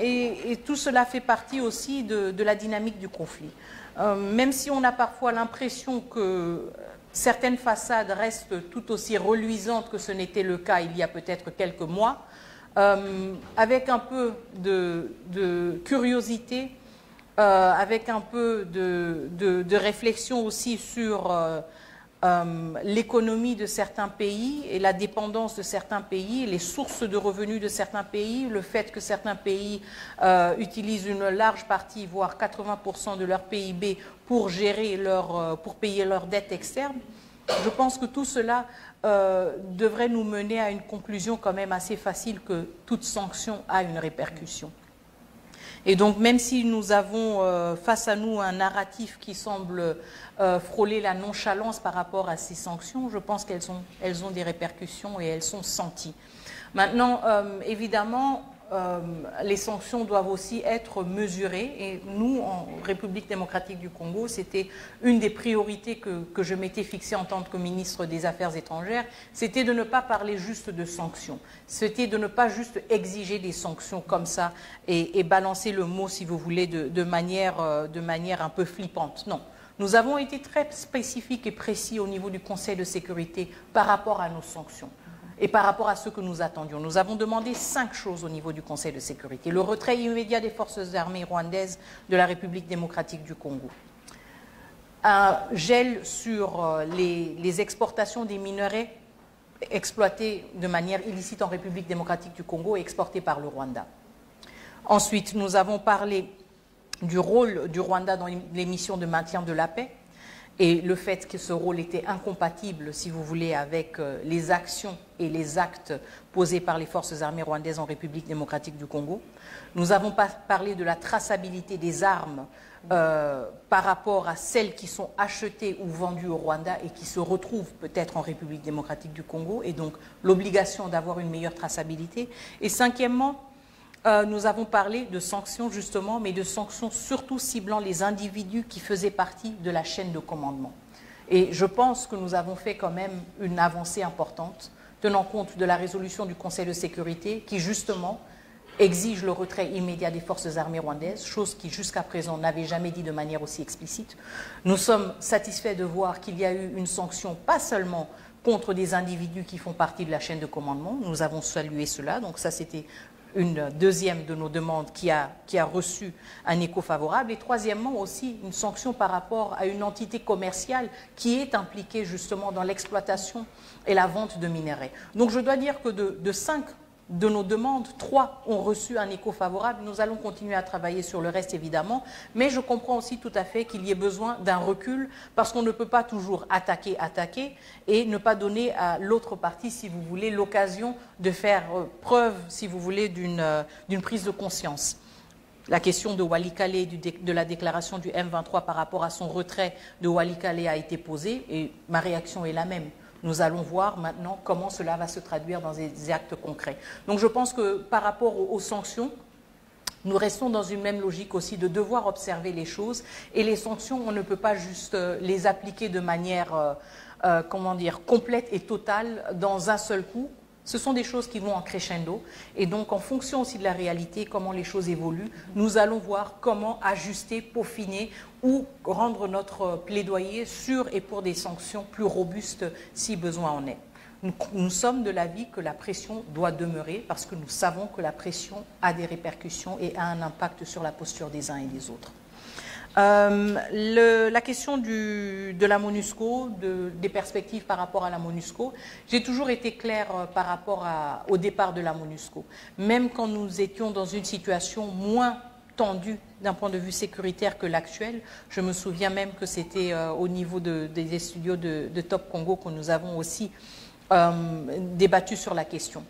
et tout cela fait partie aussi de la dynamique du conflit. Même si on a parfois l'impression que certaines façades restent tout aussi reluisantes que ce n'était le cas il y a peut-être quelques mois, avec un peu de curiosité, avec un peu de réflexion aussi sur l'économie de certains pays et la dépendance de certains pays, les sources de revenus de certains pays, le fait que certains pays utilisent une large partie, voire 80% de leur PIB pour payer leurs dettes externes. Je pense que tout cela devrait nous mener à une conclusion quand même assez facile, que toute sanction a une répercussion. Et donc, même si nous avons face à nous un narratif qui semble frôler la nonchalance par rapport à ces sanctions, je pense qu'elles ont des répercussions et elles sont senties. Maintenant, évidemment, les sanctions doivent aussi être mesurées, et nous, en République démocratique du Congo, c'était une des priorités que je m'étais fixée en tant que ministre des Affaires étrangères, c'était de ne pas parler juste de sanctions, c'était de ne pas juste exiger des sanctions comme ça et balancer le mot, si vous voulez, de manière un peu flippante. Non. Nous avons été très spécifiques et précis au niveau du Conseil de sécurité par rapport à nos sanctions et par rapport à ce que nous attendions. Nous avons demandé 5 choses au niveau du Conseil de sécurité. Le retrait immédiat des forces armées rwandaises de la République démocratique du Congo. Un gel sur les exportations des minerais exploités de manière illicite en République démocratique du Congo et exportés par le Rwanda. Ensuite, nous avons parlé du rôle du Rwanda dans les missions de maintien de la paix, et le fait que ce rôle était incompatible, si vous voulez, avec les actions et les actes posés par les forces armées rwandaises en République démocratique du Congo. Nous avons parlé de la traçabilité des armes par rapport à celles qui sont achetées ou vendues au Rwanda et qui se retrouvent peut-être en République démocratique du Congo, et donc l'obligation d'avoir une meilleure traçabilité. Et cinquièmement, nous avons parlé de sanctions justement, mais de sanctions surtout ciblant les individus qui faisaient partie de la chaîne de commandement. Et je pense que nous avons fait quand même une avancée importante, tenant compte de la résolution du Conseil de sécurité qui justement exige le retrait immédiat des forces armées rwandaises, chose qui jusqu'à présent n'avait jamais dit de manière aussi explicite. Nous sommes satisfaits de voir qu'il y a eu une sanction, pas seulement contre des individus qui font partie de la chaîne de commandement, nous avons salué cela, donc ça c'était une deuxième de nos demandes qui a reçu un écho favorable, et troisièmement aussi une sanction par rapport à une entité commerciale qui est impliquée justement dans l'exploitation et la vente de minerais. Donc je dois dire que de 5 de nos demandes, 3 ont reçu un écho favorable. Nous allons continuer à travailler sur le reste, évidemment, mais je comprends aussi tout à fait qu'il y ait besoin d'un recul, parce qu'on ne peut pas toujours attaquer, et ne pas donner à l'autre partie, si vous voulez, l'occasion de faire preuve, si vous voulez, d'une prise de conscience. La question de Walikale, de la déclaration du M23 par rapport à son retrait de Walikale a été posée, et ma réaction est la même. Nous allons voir maintenant comment cela va se traduire dans des actes concrets. Donc je pense que par rapport aux sanctions, nous restons dans une même logique aussi de devoir observer les choses. Et les sanctions, on ne peut pas juste les appliquer de manière complète et totale dans un seul coup. Ce sont des choses qui vont en crescendo. Et donc, en fonction aussi de la réalité, comment les choses évoluent, nous allons voir comment ajuster, peaufiner ou rendre notre plaidoyer sur et pour des sanctions plus robustes si besoin en est. Nous sommes de l'avis que la pression doit demeurer parce que nous savons que la pression a des répercussions et a un impact sur la posture des uns et des autres. La question de la MONUSCO, des perspectives par rapport à la MONUSCO, j'ai toujours été claire par rapport au départ de la MONUSCO. Même quand nous étions dans une situation moins tendue d'un point de vue sécuritaire que l'actuel, je me souviens même que c'était au niveau des studios de Top Congo que nous avons aussi débattu sur la question.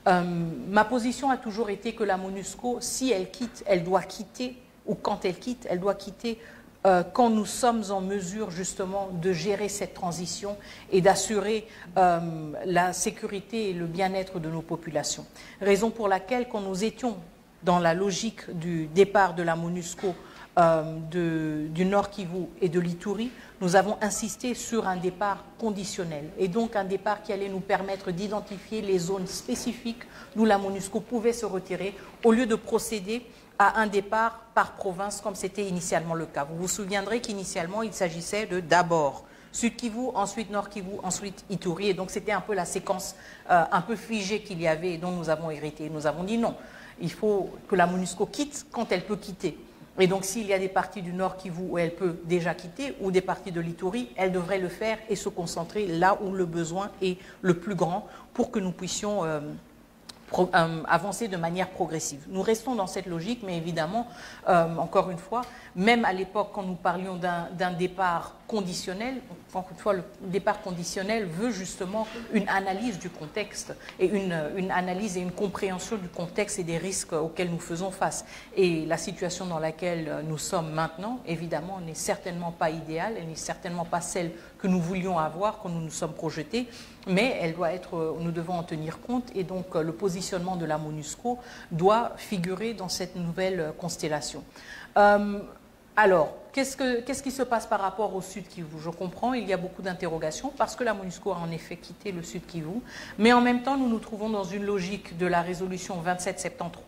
Ma position a toujours été que la MONUSCO, si elle quitte, elle doit quitter, ou quand elle quitte, elle doit quitter quand nous sommes en mesure justement de gérer cette transition et d'assurer la sécurité et le bien-être de nos populations. Raison pour laquelle, quand nous étions dans la logique du départ de la MONUSCO du Nord Kivu et de l'Ituri, nous avons insisté sur un départ conditionnel et donc un départ qui allait nous permettre d'identifier les zones spécifiques d'où la MONUSCO pouvait se retirer au lieu de procéder à un départ par province comme c'était initialement le cas. Vous vous souviendrez qu'initialement il s'agissait de d'abord Sud Kivu, ensuite Nord Kivu, ensuite Ituri, et donc c'était un peu la séquence un peu figée qu'il y avait et dont nous avons hérité. Nous avons dit non, il faut que la MONUSCO quitte quand elle peut quitter. Et donc s'il y a des parties du Nord Kivu où elle peut déjà quitter ou des parties de l'Ituri, elle devrait le faire et se concentrer là où le besoin est le plus grand pour que nous puissions avancer de manière progressive. Nous restons dans cette logique, mais évidemment, encore une fois, même à l'époque, quand nous parlions d'un départ conditionnel, encore une fois, le départ conditionnel veut justement une analyse du contexte et une analyse et une compréhension du contexte et des risques auxquels nous faisons face. Et la situation dans laquelle nous sommes maintenant, évidemment, n'est certainement pas idéale, elle n'est certainement pas celle que nous voulions avoir quand nous nous sommes projetés, mais elle doit être, nous devons en tenir compte, et donc le positionnement de la MONUSCO doit figurer dans cette nouvelle constellation. Alors, qu'est-ce qui se passe par rapport au Sud Kivu? Je comprends, il y a beaucoup d'interrogations parce que la MONUSCO a en effet quitté le Sud Kivu, mais en même temps, nous nous trouvons dans une logique de la résolution 2773,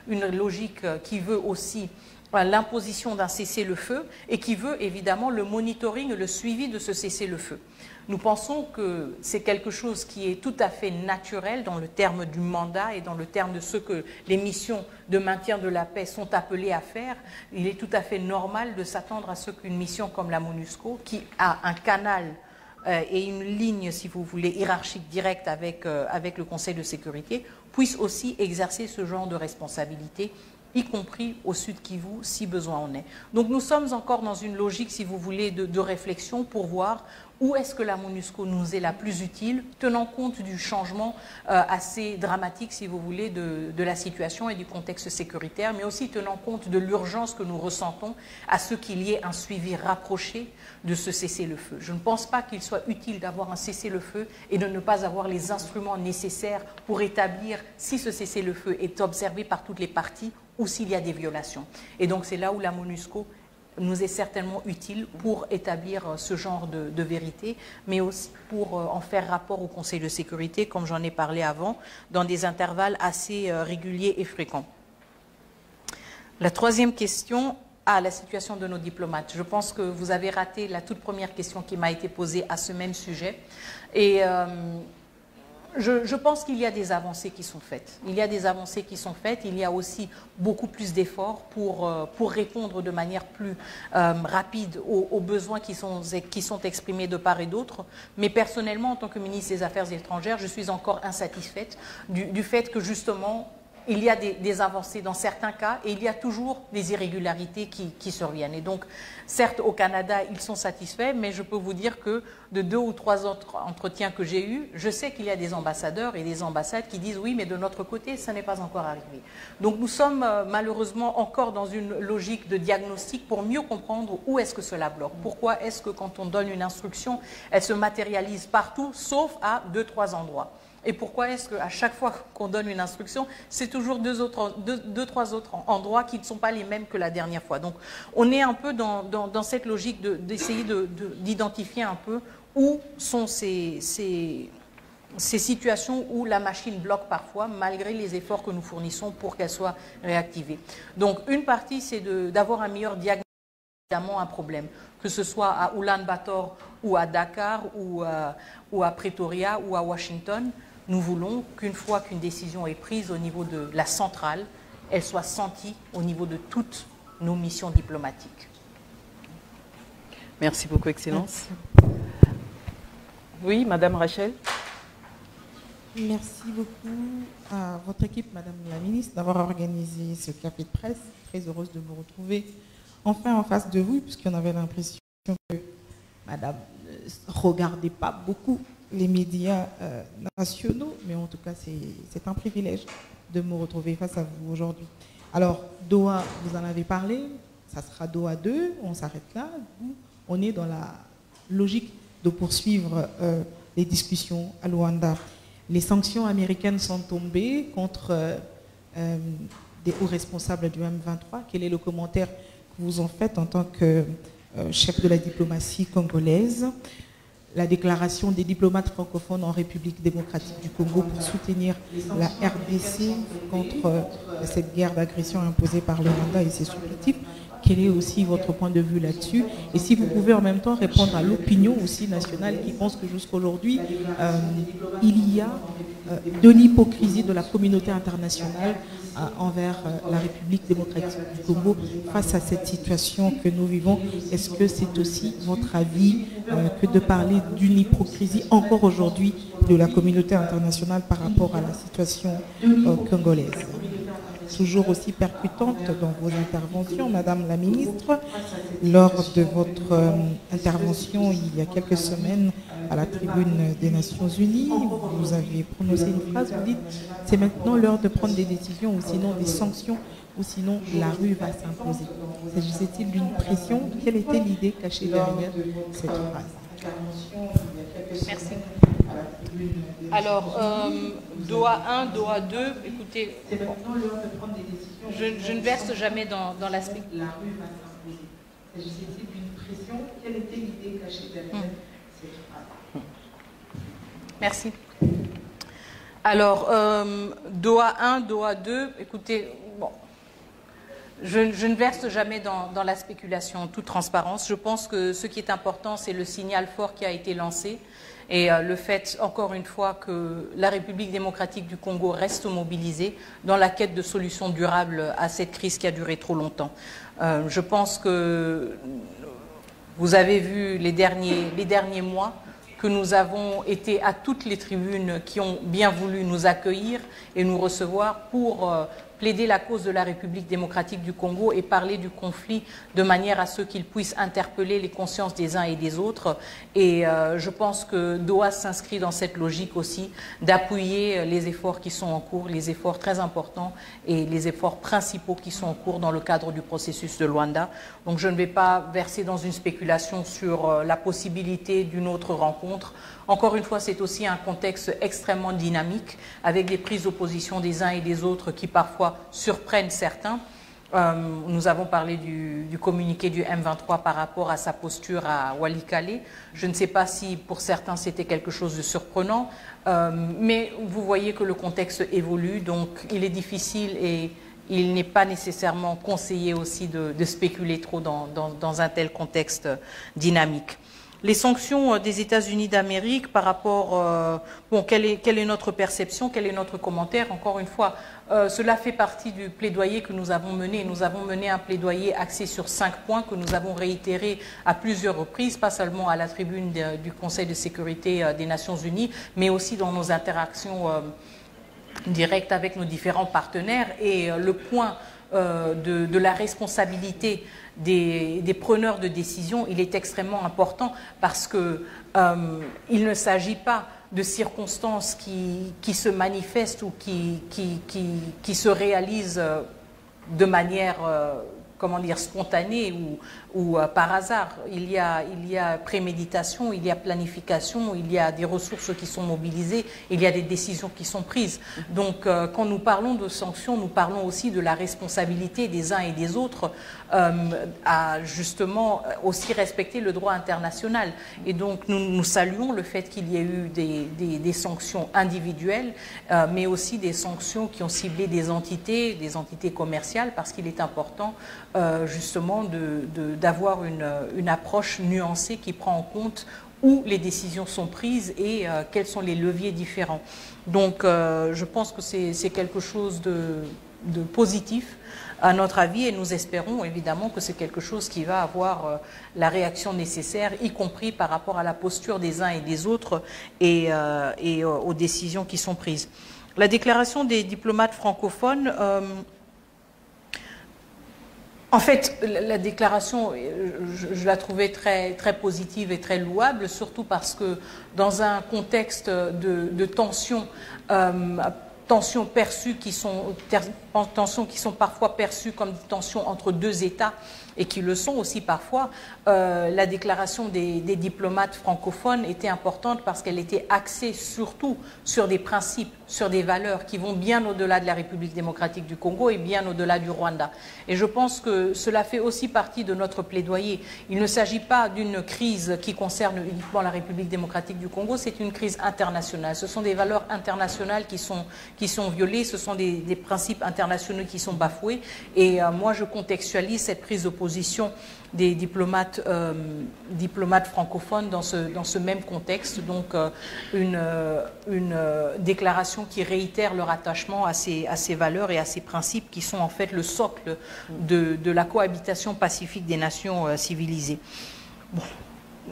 une logique qui veut aussi l'imposition d'un cessez-le-feu et qui veut évidemment le monitoring et le suivi de ce cessez-le-feu. Nous pensons que c'est quelque chose qui est tout à fait naturel dans le terme du mandat et dans le terme de ce que les missions de maintien de la paix sont appelées à faire. Il est tout à fait normal de s'attendre à ce qu'une mission comme la MONUSCO, qui a un canal et une ligne, si vous voulez, hiérarchique directe avec le Conseil de sécurité, puisse aussi exercer ce genre de responsabilité, y compris au Sud Kivu, si besoin en est. Donc nous sommes encore dans une logique, si vous voulez, de réflexion pour voir où est-ce que la MONUSCO nous est la plus utile, tenant compte du changement assez dramatique, si vous voulez, de la situation et du contexte sécuritaire, mais aussi tenant compte de l'urgence que nous ressentons à ce qu'il y ait un suivi rapproché de ce cessez-le-feu. Je ne pense pas qu'il soit utile d'avoir un cessez-le-feu et de ne pas avoir les instruments nécessaires pour établir si ce cessez-le-feu est observé par toutes les parties ou s'il y a des violations. Et donc c'est là où la MONUSCO nous est certainement utile pour établir ce genre de vérité, mais aussi pour en faire rapport au Conseil de sécurité, comme j'en ai parlé avant, dans des intervalles assez réguliers et fréquents. La troisième question, la situation de nos diplomates. Je pense que vous avez raté la toute première question qui m'a été posée à ce même sujet. Et je pense qu'il y a des avancées qui sont faites. Il y a des avancées qui sont faites. Il y a aussi beaucoup plus d'efforts pour répondre de manière plus rapide aux besoins qui sont exprimés de part et d'autre. Mais personnellement, en tant que ministre des Affaires étrangères, je suis encore insatisfaite du fait que justement, il y a des avancées dans certains cas et il y a toujours des irrégularités qui surviennent. Et donc, certes, au Canada, ils sont satisfaits, mais je peux vous dire que de 2 ou 3 autres entretiens que j'ai eus, je sais qu'il y a des ambassadeurs et des ambassades qui disent « oui, mais de notre côté, ça n'est pas encore arrivé ». Donc, nous sommes malheureusement encore dans une logique de diagnostic pour mieux comprendre où est-ce que cela bloque. Pourquoi est-ce que quand on donne une instruction, elle se matérialise partout, sauf à 2-3 endroits. Et pourquoi est-ce qu'à chaque fois qu'on donne une instruction, c'est toujours 2-3 autres endroits qui ne sont pas les mêmes que la dernière fois. Donc, on est un peu dans cette logique d'essayer d'identifier un peu où sont ces situations où la machine bloque parfois, malgré les efforts que nous fournissons pour qu'elle soit réactivée. Donc, une partie, c'est d'avoir un meilleur diagnostic, évidemment, un problème, que ce soit à Ulaanbaatar ou à Dakar ou à Pretoria ou à Washington. Nous voulons qu'une fois qu'une décision est prise au niveau de la centrale, elle soit sentie au niveau de toutes nos missions diplomatiques. Merci beaucoup, Excellence. Oui, Madame Rachel. Merci beaucoup à votre équipe, Madame la Ministre, d'avoir organisé ce café de presse. Très heureuse de vous retrouver enfin en face de vous, puisqu'on avait l'impression que Madame ne regardait pas beaucoup les médias nationaux, mais en tout cas, c'est un privilège de me retrouver face à vous aujourd'hui. Alors, Doha, vous en avez parlé, ça sera Doha 2, on s'arrête là. On est dans la logique de poursuivre les discussions à Luanda. Les sanctions américaines sont tombées contre des hauts responsables du M23. Quel est le commentaire que vous en faites en tant que chef de la diplomatie congolaise? La déclaration des diplomates francophones en République démocratique du Congo pour soutenir la RDC contre cette guerre d'agression imposée par le Rwanda et ses supplétifs. Quel est aussi votre point de vue là-dessus? Et si vous pouvez en même temps répondre à l'opinion aussi nationale qui pense que jusqu'aujourd'hui, il y a de l'hypocrisie de la communauté internationale envers la République démocratique du Congo face à cette situation que nous vivons. Est-ce que c'est aussi votre avis que de parler d'une hypocrisie encore aujourd'hui de la communauté internationale par rapport à la situation congolaise? Toujours aussi percutante dans vos interventions, Madame la Ministre. Lors de votre intervention il y a quelques semaines à la tribune des Nations Unies, vous avez prononcé une phrase, vous dites « c'est maintenant l'heure de prendre des décisions ou sinon des sanctions ou sinon la rue va s'imposer ». S'agissait-il d'une pression? Quelle était l'idée cachée derrière cette phrase? Merci. Alors, Doha 1, Doha 2, écoutez, je ne verse jamais dans l'aspect. La rue va s'imposer. S'agissait-il d'une pression? Quelle était l'idée cachée derrière cette phrase? Merci. Alors, Doha 1, Doha 2, écoutez, bon, je ne verse jamais dans la spéculation en toute transparence. Je pense que ce qui est important, c'est le signal fort qui a été lancé. Et le fait, encore une fois, que la République démocratique du Congo reste mobilisée dans la quête de solutions durables à cette crise qui a duré trop longtemps. Je pense que vous avez vu les derniers mois que nous avons été à toutes les tribunes qui ont bien voulu nous accueillir et nous recevoir pour plaider la cause de la République démocratique du Congo et parler du conflit de manière à ce qu'il puisse interpeller les consciences des uns et des autres. Et je pense que Doha s'inscrit dans cette logique aussi d'appuyer les efforts qui sont en cours, les efforts très importants et les efforts principaux qui sont en cours dans le cadre du processus de Luanda. Donc je ne vais pas verser dans une spéculation sur la possibilité d'une autre rencontre. Encore une fois, c'est aussi un contexte extrêmement dynamique, avec des prises d'opposition des uns et des autres qui parfois surprennent certains. Nous avons parlé du communiqué du M23 par rapport à sa posture à Walikale. Je ne sais pas si pour certains c'était quelque chose de surprenant, mais vous voyez que le contexte évolue, donc il est difficile et il n'est pas nécessairement conseillé aussi de spéculer trop dans un tel contexte dynamique. Les sanctions des États-Unis d'Amérique par rapport... bon, quelle est notre perception, quel est notre commentaire? Encore une fois, cela fait partie du plaidoyer que nous avons mené. Nous avons mené un plaidoyer axé sur 5 points que nous avons réitérés à plusieurs reprises, pas seulement à la tribune du Conseil de sécurité des Nations Unies, mais aussi dans nos interactions directes avec nos différents partenaires. Et le point de la responsabilité des preneurs de décision, il est extrêmement important parce que il ne s'agit pas de circonstances qui se manifestent ou qui se réalisent de manière comment dire, spontanée ou par hasard. Il y a préméditation, il y a planification, il y a des ressources qui sont mobilisées, il y a des décisions qui sont prises. Donc quand nous parlons de sanctions, nous parlons aussi de la responsabilité des uns et des autres à justement aussi respecter le droit international. Et donc nous saluons le fait qu'il y ait eu des sanctions individuelles, mais aussi des sanctions qui ont ciblé des entités commerciales, parce qu'il est important justement d'avoir une approche nuancée qui prend en compte où les décisions sont prises et quels sont les leviers différents. Donc je pense que c'est quelque chose de positif à notre avis, et nous espérons évidemment que c'est quelque chose qui va avoir la réaction nécessaire, y compris par rapport à la posture des uns et des autres et aux décisions qui sont prises. La déclaration des diplomates francophones, en fait, la déclaration, je la trouvais très, très positive et très louable, surtout parce que dans un contexte de tensions, tensions qui sont parfois perçues comme des tensions entre deux États, et qui le sont aussi parfois, la déclaration des diplomates francophones était importante parce qu'elle était axée surtout sur des principes, sur des valeurs qui vont bien au-delà de la République démocratique du Congo et bien au-delà du Rwanda. Et je pense que cela fait aussi partie de notre plaidoyer. Il ne s'agit pas d'une crise qui concerne uniquement la République démocratique du Congo, c'est une crise internationale. Ce sont des valeurs internationales qui sont violées, ce sont des principes internationaux qui sont bafoués. Et moi, je contextualise cette prise de position des diplomates francophones dans ce même contexte, donc une déclaration qui réitère leur attachement à ces valeurs et à ces principes qui sont en fait le socle de la cohabitation pacifique des nations civilisées. Bon,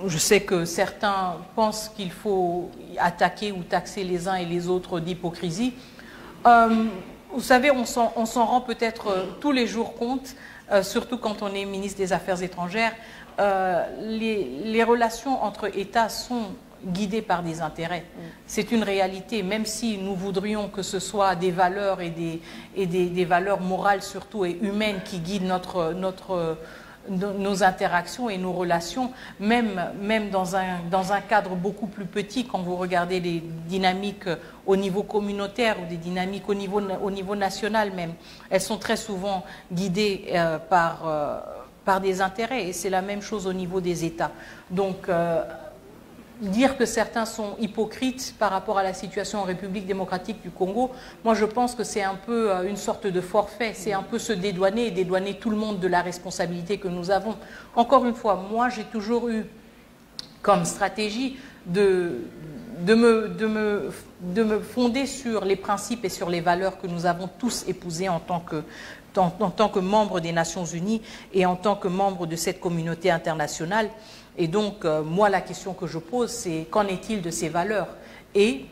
je sais que certains pensent qu'il faut attaquer ou taxer les uns et les autres d'hypocrisie. Vous savez, on s'en rend peut-être tous les jours compte, surtout quand on est ministre des Affaires étrangères, les relations entre États sont guidées par des intérêts. C'est une réalité, même si nous voudrions que ce soit des valeurs et des valeurs morales surtout et humaines qui guident nos interactions et nos relations, même dans un cadre beaucoup plus petit, quand vous regardez les dynamiques au niveau communautaire ou des dynamiques au niveau national même, elles sont très souvent guidées par des intérêts, et c'est la même chose au niveau des États. Donc, dire que certains sont hypocrites par rapport à la situation en République démocratique du Congo, moi je pense que c'est un peu une sorte de forfait, c'est un peu se dédouaner et dédouaner tout le monde de la responsabilité que nous avons. Encore une fois, moi j'ai toujours eu comme stratégie de me fonder sur les principes et sur les valeurs que nous avons tous épousées en tant que membres des Nations Unies et en tant que membres de cette communauté internationale. Et donc, moi, la question que je pose, c'est qu'en est-il de ces valeurs? Et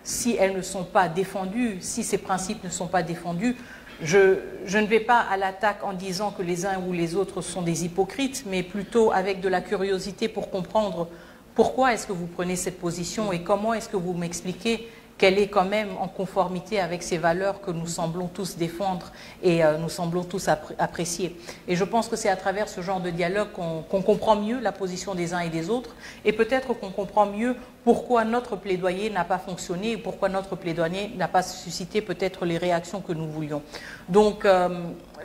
si elles ne sont pas défendues, si ces principes ne sont pas défendus, je ne vais pas à l'attaque en disant que les uns ou les autres sont des hypocrites, mais plutôt avec de la curiosité pour comprendre pourquoi est-ce que vous prenez cette position et comment est-ce que vous m'expliquez qu'elle est quand même en conformité avec ces valeurs que nous semblons tous défendre et nous semblons tous apprécier. Et je pense que c'est à travers ce genre de dialogue qu'on comprend mieux la position des uns et des autres, et peut-être qu'on comprend mieux pourquoi notre plaidoyer n'a pas fonctionné et pourquoi notre plaidoyer n'a pas suscité peut-être les réactions que nous voulions. Donc,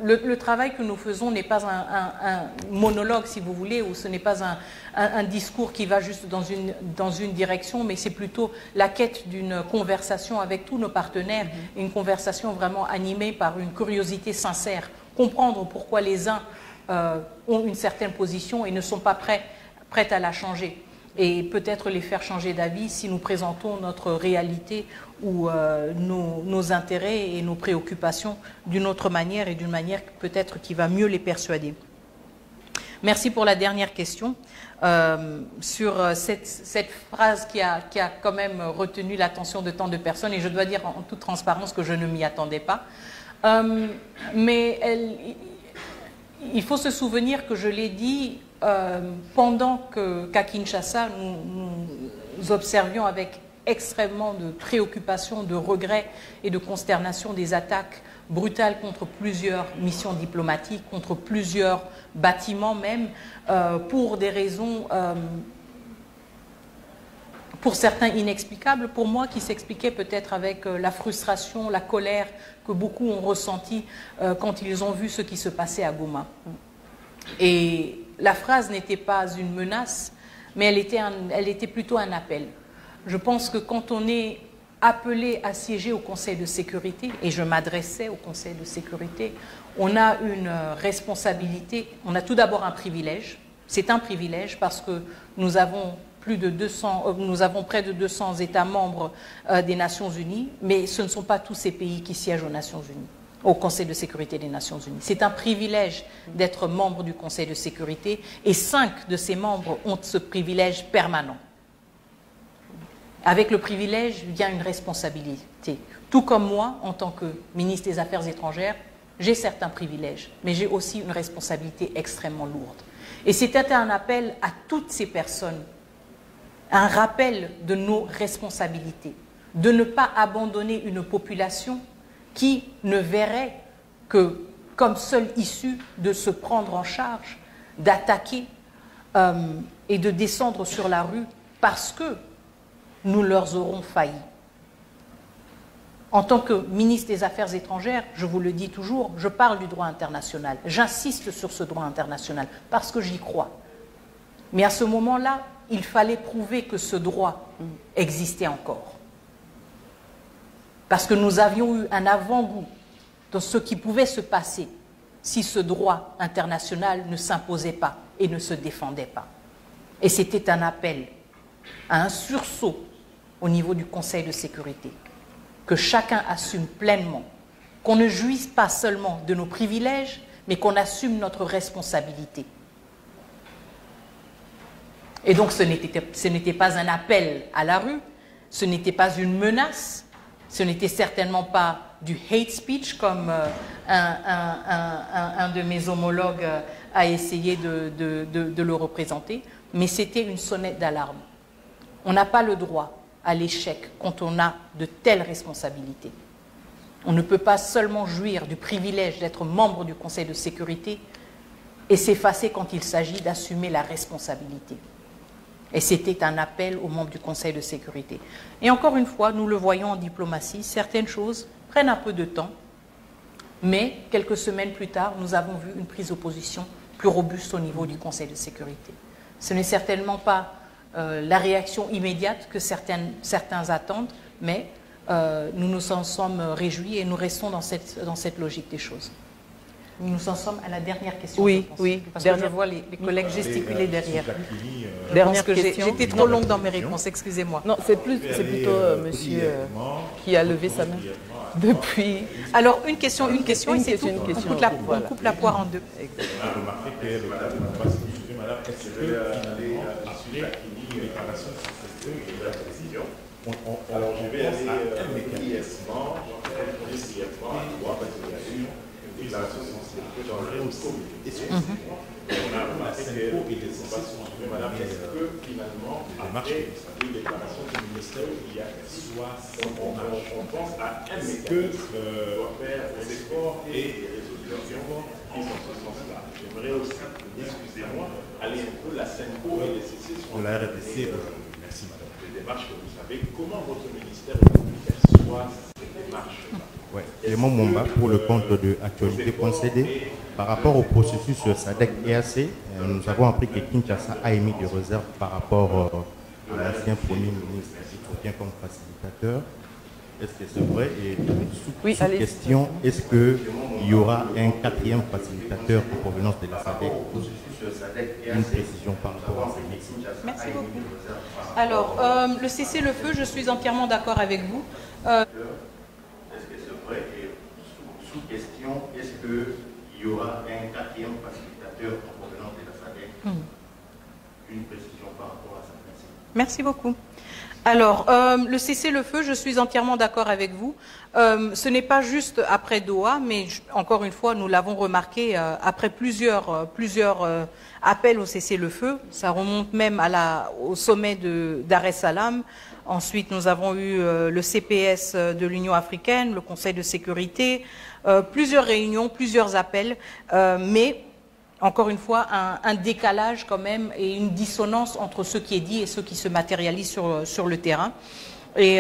le travail que nous faisons n'est pas un monologue, si vous voulez, ou ce n'est pas un discours qui va juste dans une direction, mais c'est plutôt la quête d'une conversation avec tous nos partenaires, une conversation vraiment animée par une curiosité sincère, comprendre pourquoi les uns ont une certaine position et ne sont pas prêts à la changer. et peut-être les faire changer d'avis si nous présentons notre réalité ou nos intérêts et nos préoccupations d'une autre manière et d'une manière peut-être qui va mieux les persuader. Merci pour la dernière question sur cette phrase qui a quand même retenu l'attention de tant de personnes, et je dois dire en toute transparence que je ne m'y attendais pas. Mais il faut se souvenir que je l'ai dit pendant qu'à Kinshasa, nous observions avec extrêmement de préoccupation, de regret et de consternation des attaques brutales contre plusieurs missions diplomatiques, contre plusieurs bâtiments même, pour des raisons, pour certains inexplicables, pour moi qui s'expliquaient peut-être avec la frustration, la colère que beaucoup ont ressenti quand ils ont vu ce qui se passait à Goma. Et la phrase n'était pas une menace, mais elle était plutôt un appel. Je pense que quand on est appelé à siéger au Conseil de sécurité, et je m'adressais au Conseil de sécurité, on a une responsabilité, on a tout d'abord un privilège. C'est un privilège parce que nous avons près de 200 États membres des Nations Unies, mais ce ne sont pas tous ces pays qui siègent aux Nations Unies, au Conseil de sécurité des Nations Unies. C'est un privilège d'être membre du Conseil de sécurité, et 5 de ces membres ont ce privilège permanent. Avec le privilège vient une responsabilité. Tout comme moi, en tant que ministre des Affaires étrangères, j'ai certains privilèges, mais j'ai aussi une responsabilité extrêmement lourde. Et c'était un appel à toutes ces personnes, un rappel de nos responsabilités, de ne pas abandonner une population qui ne verrait que comme seule issue de se prendre en charge, d'attaquer et de descendre sur la rue parce que nous leur aurons failli. En tant que ministre des Affaires étrangères, je vous le dis toujours, je parle du droit international. J'insiste sur ce droit international parce que j'y crois. Mais à ce moment-là, il fallait prouver que ce droit existait encore. Parce que nous avions eu un avant-goût de ce qui pouvait se passer si ce droit international ne s'imposait pas et ne se défendait pas. Et c'était un appel à un sursaut au niveau du Conseil de sécurité, que chacun assume pleinement, qu'on ne jouisse pas seulement de nos privilèges, mais qu'on assume notre responsabilité. Et donc ce n'était pas un appel à la rue, ce n'était pas une menace, ce n'était certainement pas du hate speech comme un de mes homologues a essayé de le représenter, mais c'était une sonnette d'alarme. On n'a pas le droit à l'échec quand on a de telles responsabilités. On ne peut pas seulement jouir du privilège d'être membre du Conseil de sécurité et s'effacer quand il s'agit d'assumer la responsabilité. Et c'était un appel aux membres du Conseil de sécurité. Et encore une fois, nous le voyons en diplomatie, certaines choses prennent un peu de temps, mais quelques semaines plus tard, nous avons vu une prise de position plus robuste au niveau du Conseil de sécurité. Ce n'est certainement pas la réaction immédiate que certains attendent, mais nous nous en sommes réjouis et nous restons dans cette logique des choses. Nous nous en sommes à la dernière question. Oui, oui. Parce que je vois les collègues gesticuler derrière. Dernière question. J'étais trop longue dans mes réponses, excusez-moi. Non, c'est plutôt monsieur qui a levé sa main depuis. Alors, une question, et c'est tout. On coupe la poire en deux. Remarquez que le cas de la madame, est-ce que finalement, assurer la réparation sur ce système et la précision. Alors, je vais aller brièvement à trois déclarations sensibles dans le comité. On a remarqué que madame, est-ce que finalement, après les déclarations du ministère, il y a soit on pense à un mécanisme qui doit faire des efforts et des résolutions qui sont ce sens-là. J'aimerais aussi, excusez-moi, aller un peu la SENCO et les CC sur la RDC. Merci madame. Les démarches que vous savez, comment votre ministère perçoit ces démarches-là? Oui, Clément Momba pour le compte de Actualité.cd. Par rapport au processus SADC-EAC, nous avons appris que Kinshasa a émis des réserves par rapport à l'ancien Premier ministre Ethiopian comme facilitateur. est-ce que c'est vrai? Et sous question, est-ce qu'il y aura un 4e facilitateur en provenance de la SADC? Une précision par rapport à ces. Merci beaucoup. Alors, le cessez-le-feu, je suis entièrement d'accord avec vous. Est-ce que c'est vrai? Et sous question, est-ce qu'il y aura un 4e facilitateur en provenance de la SADC? Une précision par rapport à ça. Merci beaucoup. Alors, le cessez-le-feu, je suis entièrement d'accord avec vous. Ce n'est pas juste après Doha, mais encore une fois, nous l'avons remarqué après plusieurs appels au cessez-le-feu. Ça remonte même au sommet Dar es Salaam. Ensuite, nous avons eu le CPS de l'Union africaine, le Conseil de sécurité, plusieurs réunions, plusieurs appels, mais encore une fois, un décalage quand même et une dissonance entre ce qui est dit et ce qui se matérialise sur le terrain. Et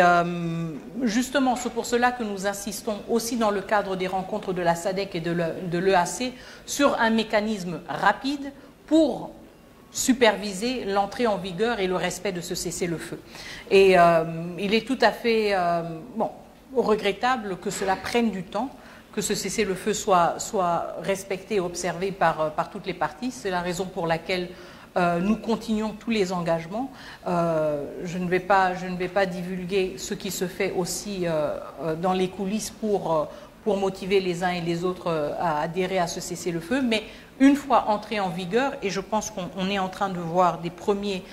justement, c'est pour cela que nous insistons aussi dans le cadre des rencontres de la SADC et de l'EAC sur un mécanisme rapide pour superviser l'entrée en vigueur et le respect de ce cessez-le-feu. Et il est tout à fait regrettable que cela prenne du temps, que ce cessez-le-feu soit respecté et observé par toutes les parties. C'est la raison pour laquelle nous continuons tous les engagements. Je ne vais pas divulguer ce qui se fait aussi dans les coulisses pour motiver les uns et les autres à adhérer à ce cessez-le-feu, mais une fois entré en vigueur, et je pense qu'on est en train de voir des premiers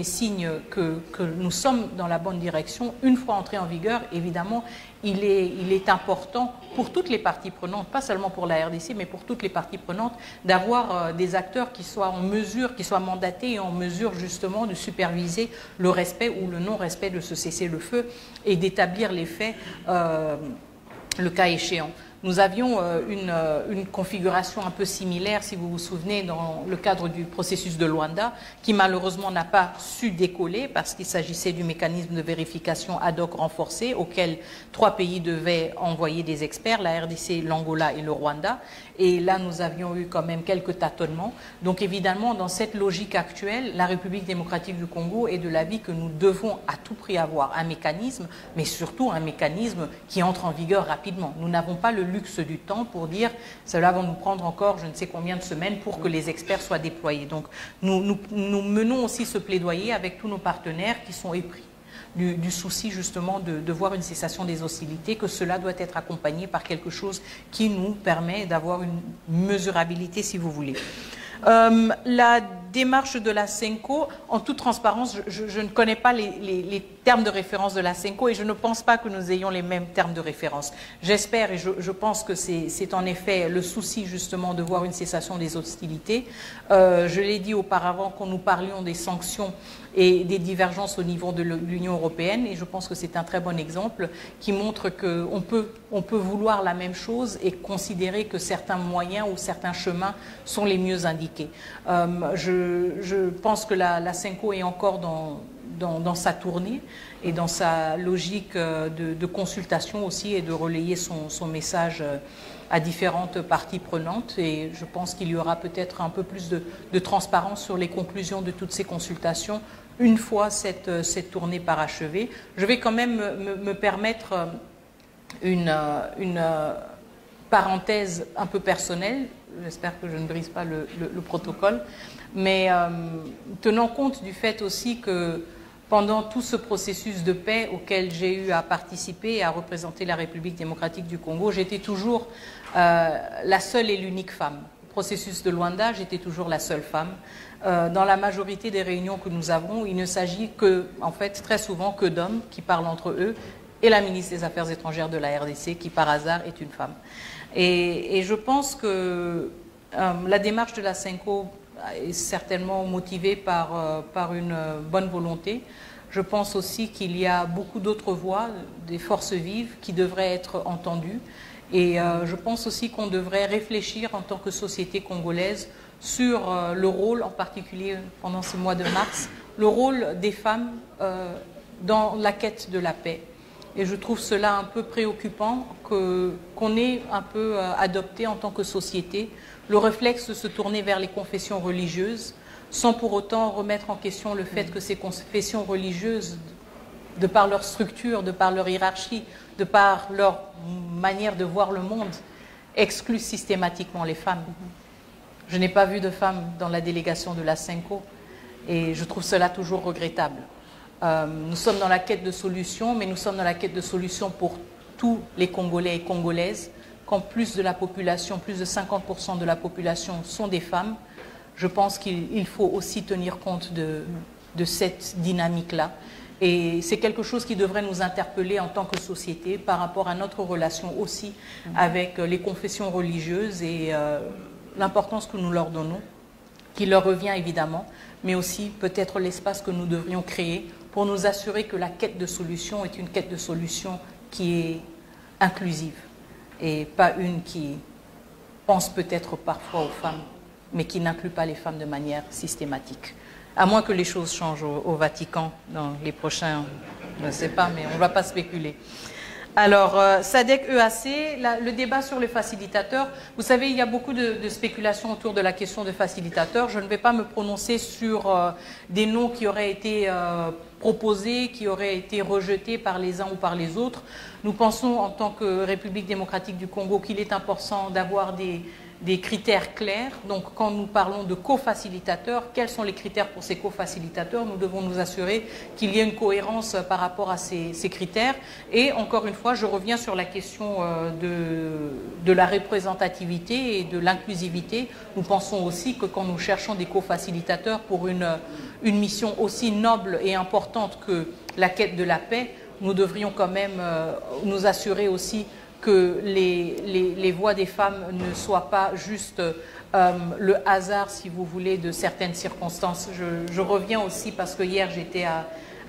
signes que nous sommes dans la bonne direction, une fois entré en vigueur, évidemment, il est important pour toutes les parties prenantes, pas seulement pour la RDC, mais pour toutes les parties prenantes, d'avoir des acteurs qui soient en mesure, qui soient mandatés et en mesure justement de superviser le respect ou le non-respect de ce cessez-le-feu et d'établir les faits le cas échéant. Nous avions une configuration un peu similaire, si vous vous souvenez, dans le cadre du processus de Luanda, qui malheureusement n'a pas su décoller parce qu'il s'agissait du mécanisme de vérification ad hoc renforcé auquel 3 pays devaient envoyer des experts, la RDC, l'Angola et le Rwanda. Et là, nous avions eu quand même quelques tâtonnements. Donc évidemment, dans cette logique actuelle, la République démocratique du Congo est de l'avis que nous devons à tout prix avoir un mécanisme, mais surtout un mécanisme qui entre en vigueur rapidement. Nous n'avons pas le luxe du temps pour dire cela va nous prendre encore je ne sais combien de semaines pour que les experts soient déployés. Donc nous menons aussi ce plaidoyer avec tous nos partenaires qui sont épris du souci justement de voir une cessation des hostilités, que cela doit être accompagné par quelque chose qui nous permet d'avoir une mesurabilité, si vous voulez. La démarche de la CENCO, en toute transparence, je ne connais pas les termes de référence de la CENCO et je ne pense pas que nous ayons les mêmes termes de référence. J'espère et je pense que c'est en effet le souci justement de voir une cessation des hostilités. Je l'ai dit auparavant quand nous parlions des sanctions et des divergences au niveau de l'Union européenne et je pense que c'est un très bon exemple qui montre qu'on peut vouloir la même chose et considérer que certains moyens ou certains chemins sont les mieux indiqués. Je pense que la CENCO est encore dans sa tournée et dans sa logique de consultation aussi et de relayer son message à différentes parties prenantes et je pense qu'il y aura peut-être un peu plus de transparence sur les conclusions de toutes ces consultations une fois cette tournée parachevée. Je vais quand même me permettre une parenthèse un peu personnelle. J'espère que je ne brise pas le protocole. Mais tenant compte du fait aussi que pendant tout ce processus de paix auquel j'ai eu à participer et à représenter la République démocratique du Congo, j'étais toujours la seule et l'unique femme. Au processus de Luanda, j'étais toujours la seule femme. Dans la majorité des réunions que nous avons, il ne s'agit que, en fait, très souvent que d'hommes qui parlent entre eux et la ministre des Affaires étrangères de la RDC qui, par hasard, est une femme. Et je pense que la démarche de la CENCO est certainement motivée par une bonne volonté. Je pense aussi qu'il y a beaucoup d'autres voix, des forces vives qui devraient être entendues. Et je pense aussi qu'on devrait réfléchir en tant que société congolaise sur le rôle, en particulier pendant ce mois de mars, le rôle des femmes dans la quête de la paix. Et je trouve cela un peu préoccupant qu'on ait un peu adopté en tant que société le réflexe de se tourner vers les confessions religieuses sans pour autant remettre en question le fait que ces confessions religieuses de par leur structure, de par leur hiérarchie, de par leur manière de voir le monde, excluent systématiquement les femmes. Je n'ai pas vu de femmes dans la délégation de la CENCO et je trouve cela toujours regrettable. Nous sommes dans la quête de solutions, mais nous sommes dans la quête de solutions pour tous les Congolais et Congolaises. Quand plus de la population, plus de 50% de la population sont des femmes, je pense qu'il faut aussi tenir compte de cette dynamique-là. Et c'est quelque chose qui devrait nous interpeller en tant que société par rapport à notre relation aussi avec les confessions religieuses et l'importance que nous leur donnons, qui leur revient évidemment, mais aussi peut-être l'espace que nous devrions créer pour nous assurer que la quête de solution est une quête de solution qui est inclusive et pas une qui pense peut-être parfois aux femmes, mais qui n'inclut pas les femmes de manière systématique. À moins que les choses changent au Vatican dans les prochains, je ne sais pas, mais on ne va pas spéculer. Alors, SADC-EAC, le débat sur les facilitateurs, vous savez, il y a beaucoup de spéculations autour de la question de facilitateurs. Je ne vais pas me prononcer sur des noms qui auraient été proposés, qui auraient été rejetés par les uns ou par les autres. Nous pensons, en tant que République démocratique du Congo, qu'il est important d'avoir des critères clairs. Donc, quand nous parlons de co-facilitateurs, quels sont les critères pour ces co-facilitateurs? Nous devons nous assurer qu'il y ait une cohérence par rapport à ces critères. Et encore une fois, je reviens sur la question de la représentativité et de l'inclusivité. Nous pensons aussi que quand nous cherchons des co-facilitateurs pour une mission aussi noble et importante que la quête de la paix, nous devrions quand même nous assurer aussi que les voix des femmes ne soient pas juste le hasard, si vous voulez, de certaines circonstances. Je reviens aussi parce que hier j'étais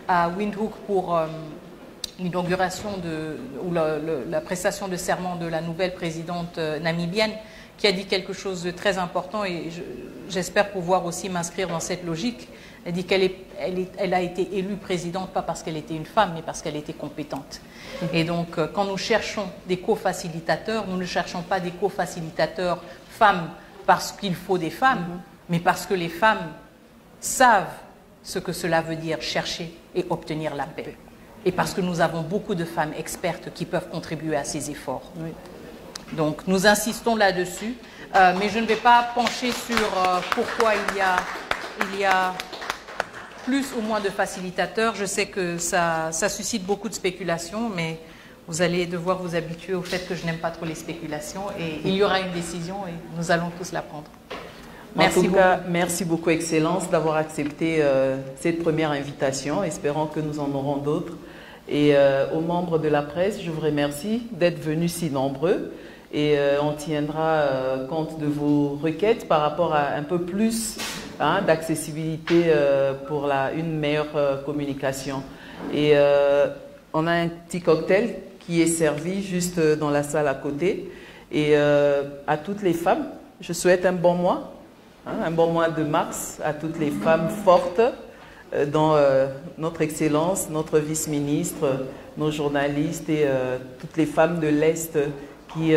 à Windhoek pour l'inauguration ou la prestation de serment de la nouvelle présidente namibienne, qui a dit quelque chose de très important et j'espère pouvoir aussi m'inscrire dans cette logique. Elle dit qu'elle a été élue présidente pas parce qu'elle était une femme, mais parce qu'elle était compétente. Et donc, quand nous cherchons des co-facilitateurs, nous ne cherchons pas des co-facilitateurs femmes parce qu'il faut des femmes, mais parce que les femmes savent ce que cela veut dire chercher et obtenir la paix. Et parce que nous avons beaucoup de femmes expertes qui peuvent contribuer à ces efforts. Oui. Donc, nous insistons là-dessus, mais je ne vais pas pencher sur pourquoi il y a plus ou moins de facilitateurs. Je sais que ça suscite beaucoup de spéculations, mais vous allez devoir vous habituer au fait que je n'aime pas trop les spéculations et il y aura une décision et nous allons tous la prendre. Merci beaucoup. Merci beaucoup, Excellence, d'avoir accepté cette première invitation. Espérons que nous en aurons d'autres. Et aux membres de la presse, je vous remercie d'être venus si nombreux. Et on tiendra compte de vos requêtes par rapport à un peu plus d'accessibilité pour une meilleure communication. Et on a un petit cocktail qui est servi juste dans la salle à côté. Et à toutes les femmes, je souhaite un bon mois de mars à toutes les femmes fortes dans notre Excellence, notre vice-ministre, nos journalistes et toutes les femmes de l'Est qui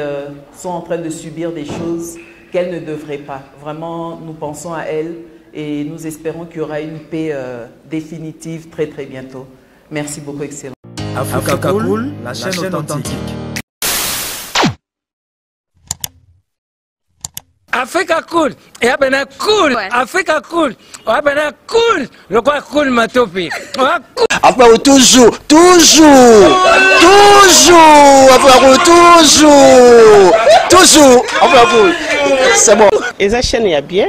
sont en train de subir des choses qu'elles ne devraient pas. Vraiment, nous pensons à elles et nous espérons qu'il y aura une paix définitive très très bientôt. Merci beaucoup, Excellence. Africa Cool, la chaîne authentique. Africa Cool, et abena cool, Africa Cool, abena cool, le quoi cool matopi. Après toujours, après c'est bon. Et ça chaîne est bien,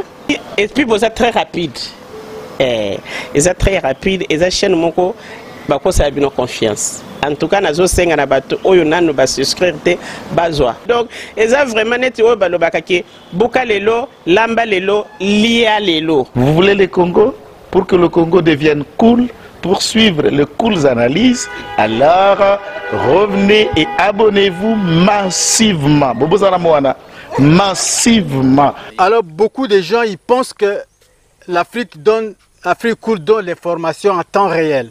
et puis vous êtes très rapide, et ça très rapide, et ça chaîne moko, bah quoi ça a bien confiance. En tout cas, nous avons un bateau oyo nanu ba souscrire te bazwa. Donc, eza vraiment net oyo balobakaki boka lelo, lamba lelo, lia lelo. Vous voulez le Congo pour que le Congo devienne cool, pour suivre les cool analyses, alors revenez et abonnez-vous massivement. Massivement. Alors beaucoup de gens ils pensent que l'Afrique cool donne l'information en temps réel.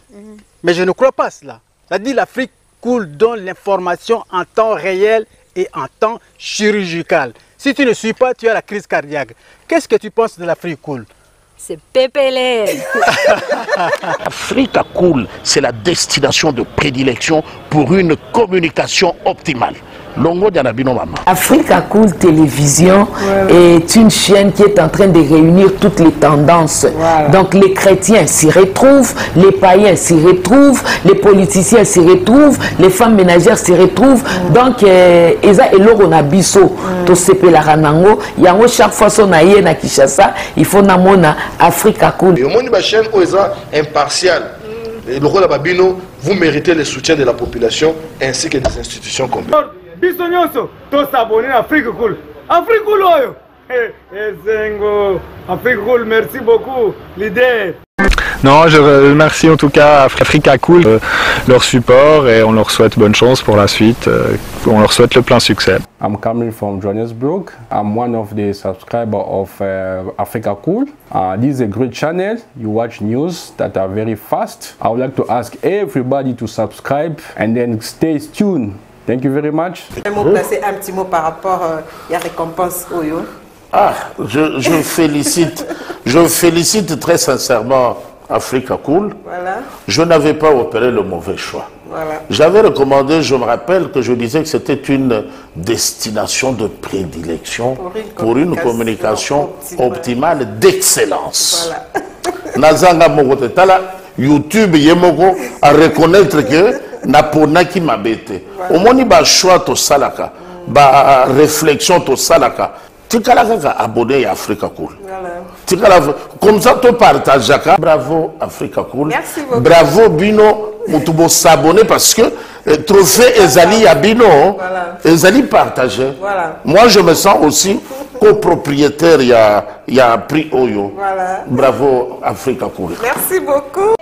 Mais je ne crois pas cela. C'est-à-dire l'Afrique cool donne l'information en temps réel et en temps chirurgical. Si tu ne suis pas, tu as la crise cardiaque. Qu'est-ce que tu penses de l'Afrique cool? C'est Pépélé. Africa Cool, c'est la destination de prédilection pour une communication optimale. Longo Dianabino Mama. Africa Cool Télévision est une chaîne qui est en train de réunir toutes les tendances. Donc les chrétiens s'y retrouvent, les païens s'y retrouvent, les politiciens s'y retrouvent, les femmes ménagères s'y retrouvent. Donc Eza Eloro na biso to sepela ranango, yango chaque fois son aye na Kinshasa, il faut namona Africa Cool. Et au monde de la chaîne Oeza impartial. Le rôle de Babino, vous méritez le soutien de la population ainsi que des institutions complètes. Bisognoso, tous s'abonner à Africa Cool. Africa Cool, oyo. Zengo, Africa Cool, merci beaucoup, leader. Non, je remercie en tout cas Africa Cool, leur support et on leur souhaite bonne chance pour la suite. On leur souhaite le plein succès. I'm coming from Johannesburg. I'm one of the subscribers of Africa Cool. This is a great channel. You watch news that are very fast. I would like to ask everybody to subscribe and then stay tuned. Thank you very much. Placer un petit mot par rapport à la récompense Oyo. Ah, je félicite très sincèrement Africa Cool. Voilà. Je n'avais pas opéré le mauvais choix. Voilà. J'avais recommandé, je me rappelle que je disais que c'était une destination de prédilection pour une communication optimale d'excellence. Voilà. Nazanga Mogotala, YouTube Yemoko à reconnaître que Naponaki Mabete. Au moni ba choix to salaka, ba réflexion to salaka. Tikalaka abonné à Africa Cool. Voilà. Comme ça tu partages. Bravo Africa Cool. Merci beaucoup. Bravo Bino. Mutubo s'abonner parce que trophée Ezali à Bino. Voilà. Ezali partagé. Voilà. Moi je me sens aussi copropriétaire. Il y a prix Oyo. Voilà. Bravo Africa Cool. Merci beaucoup.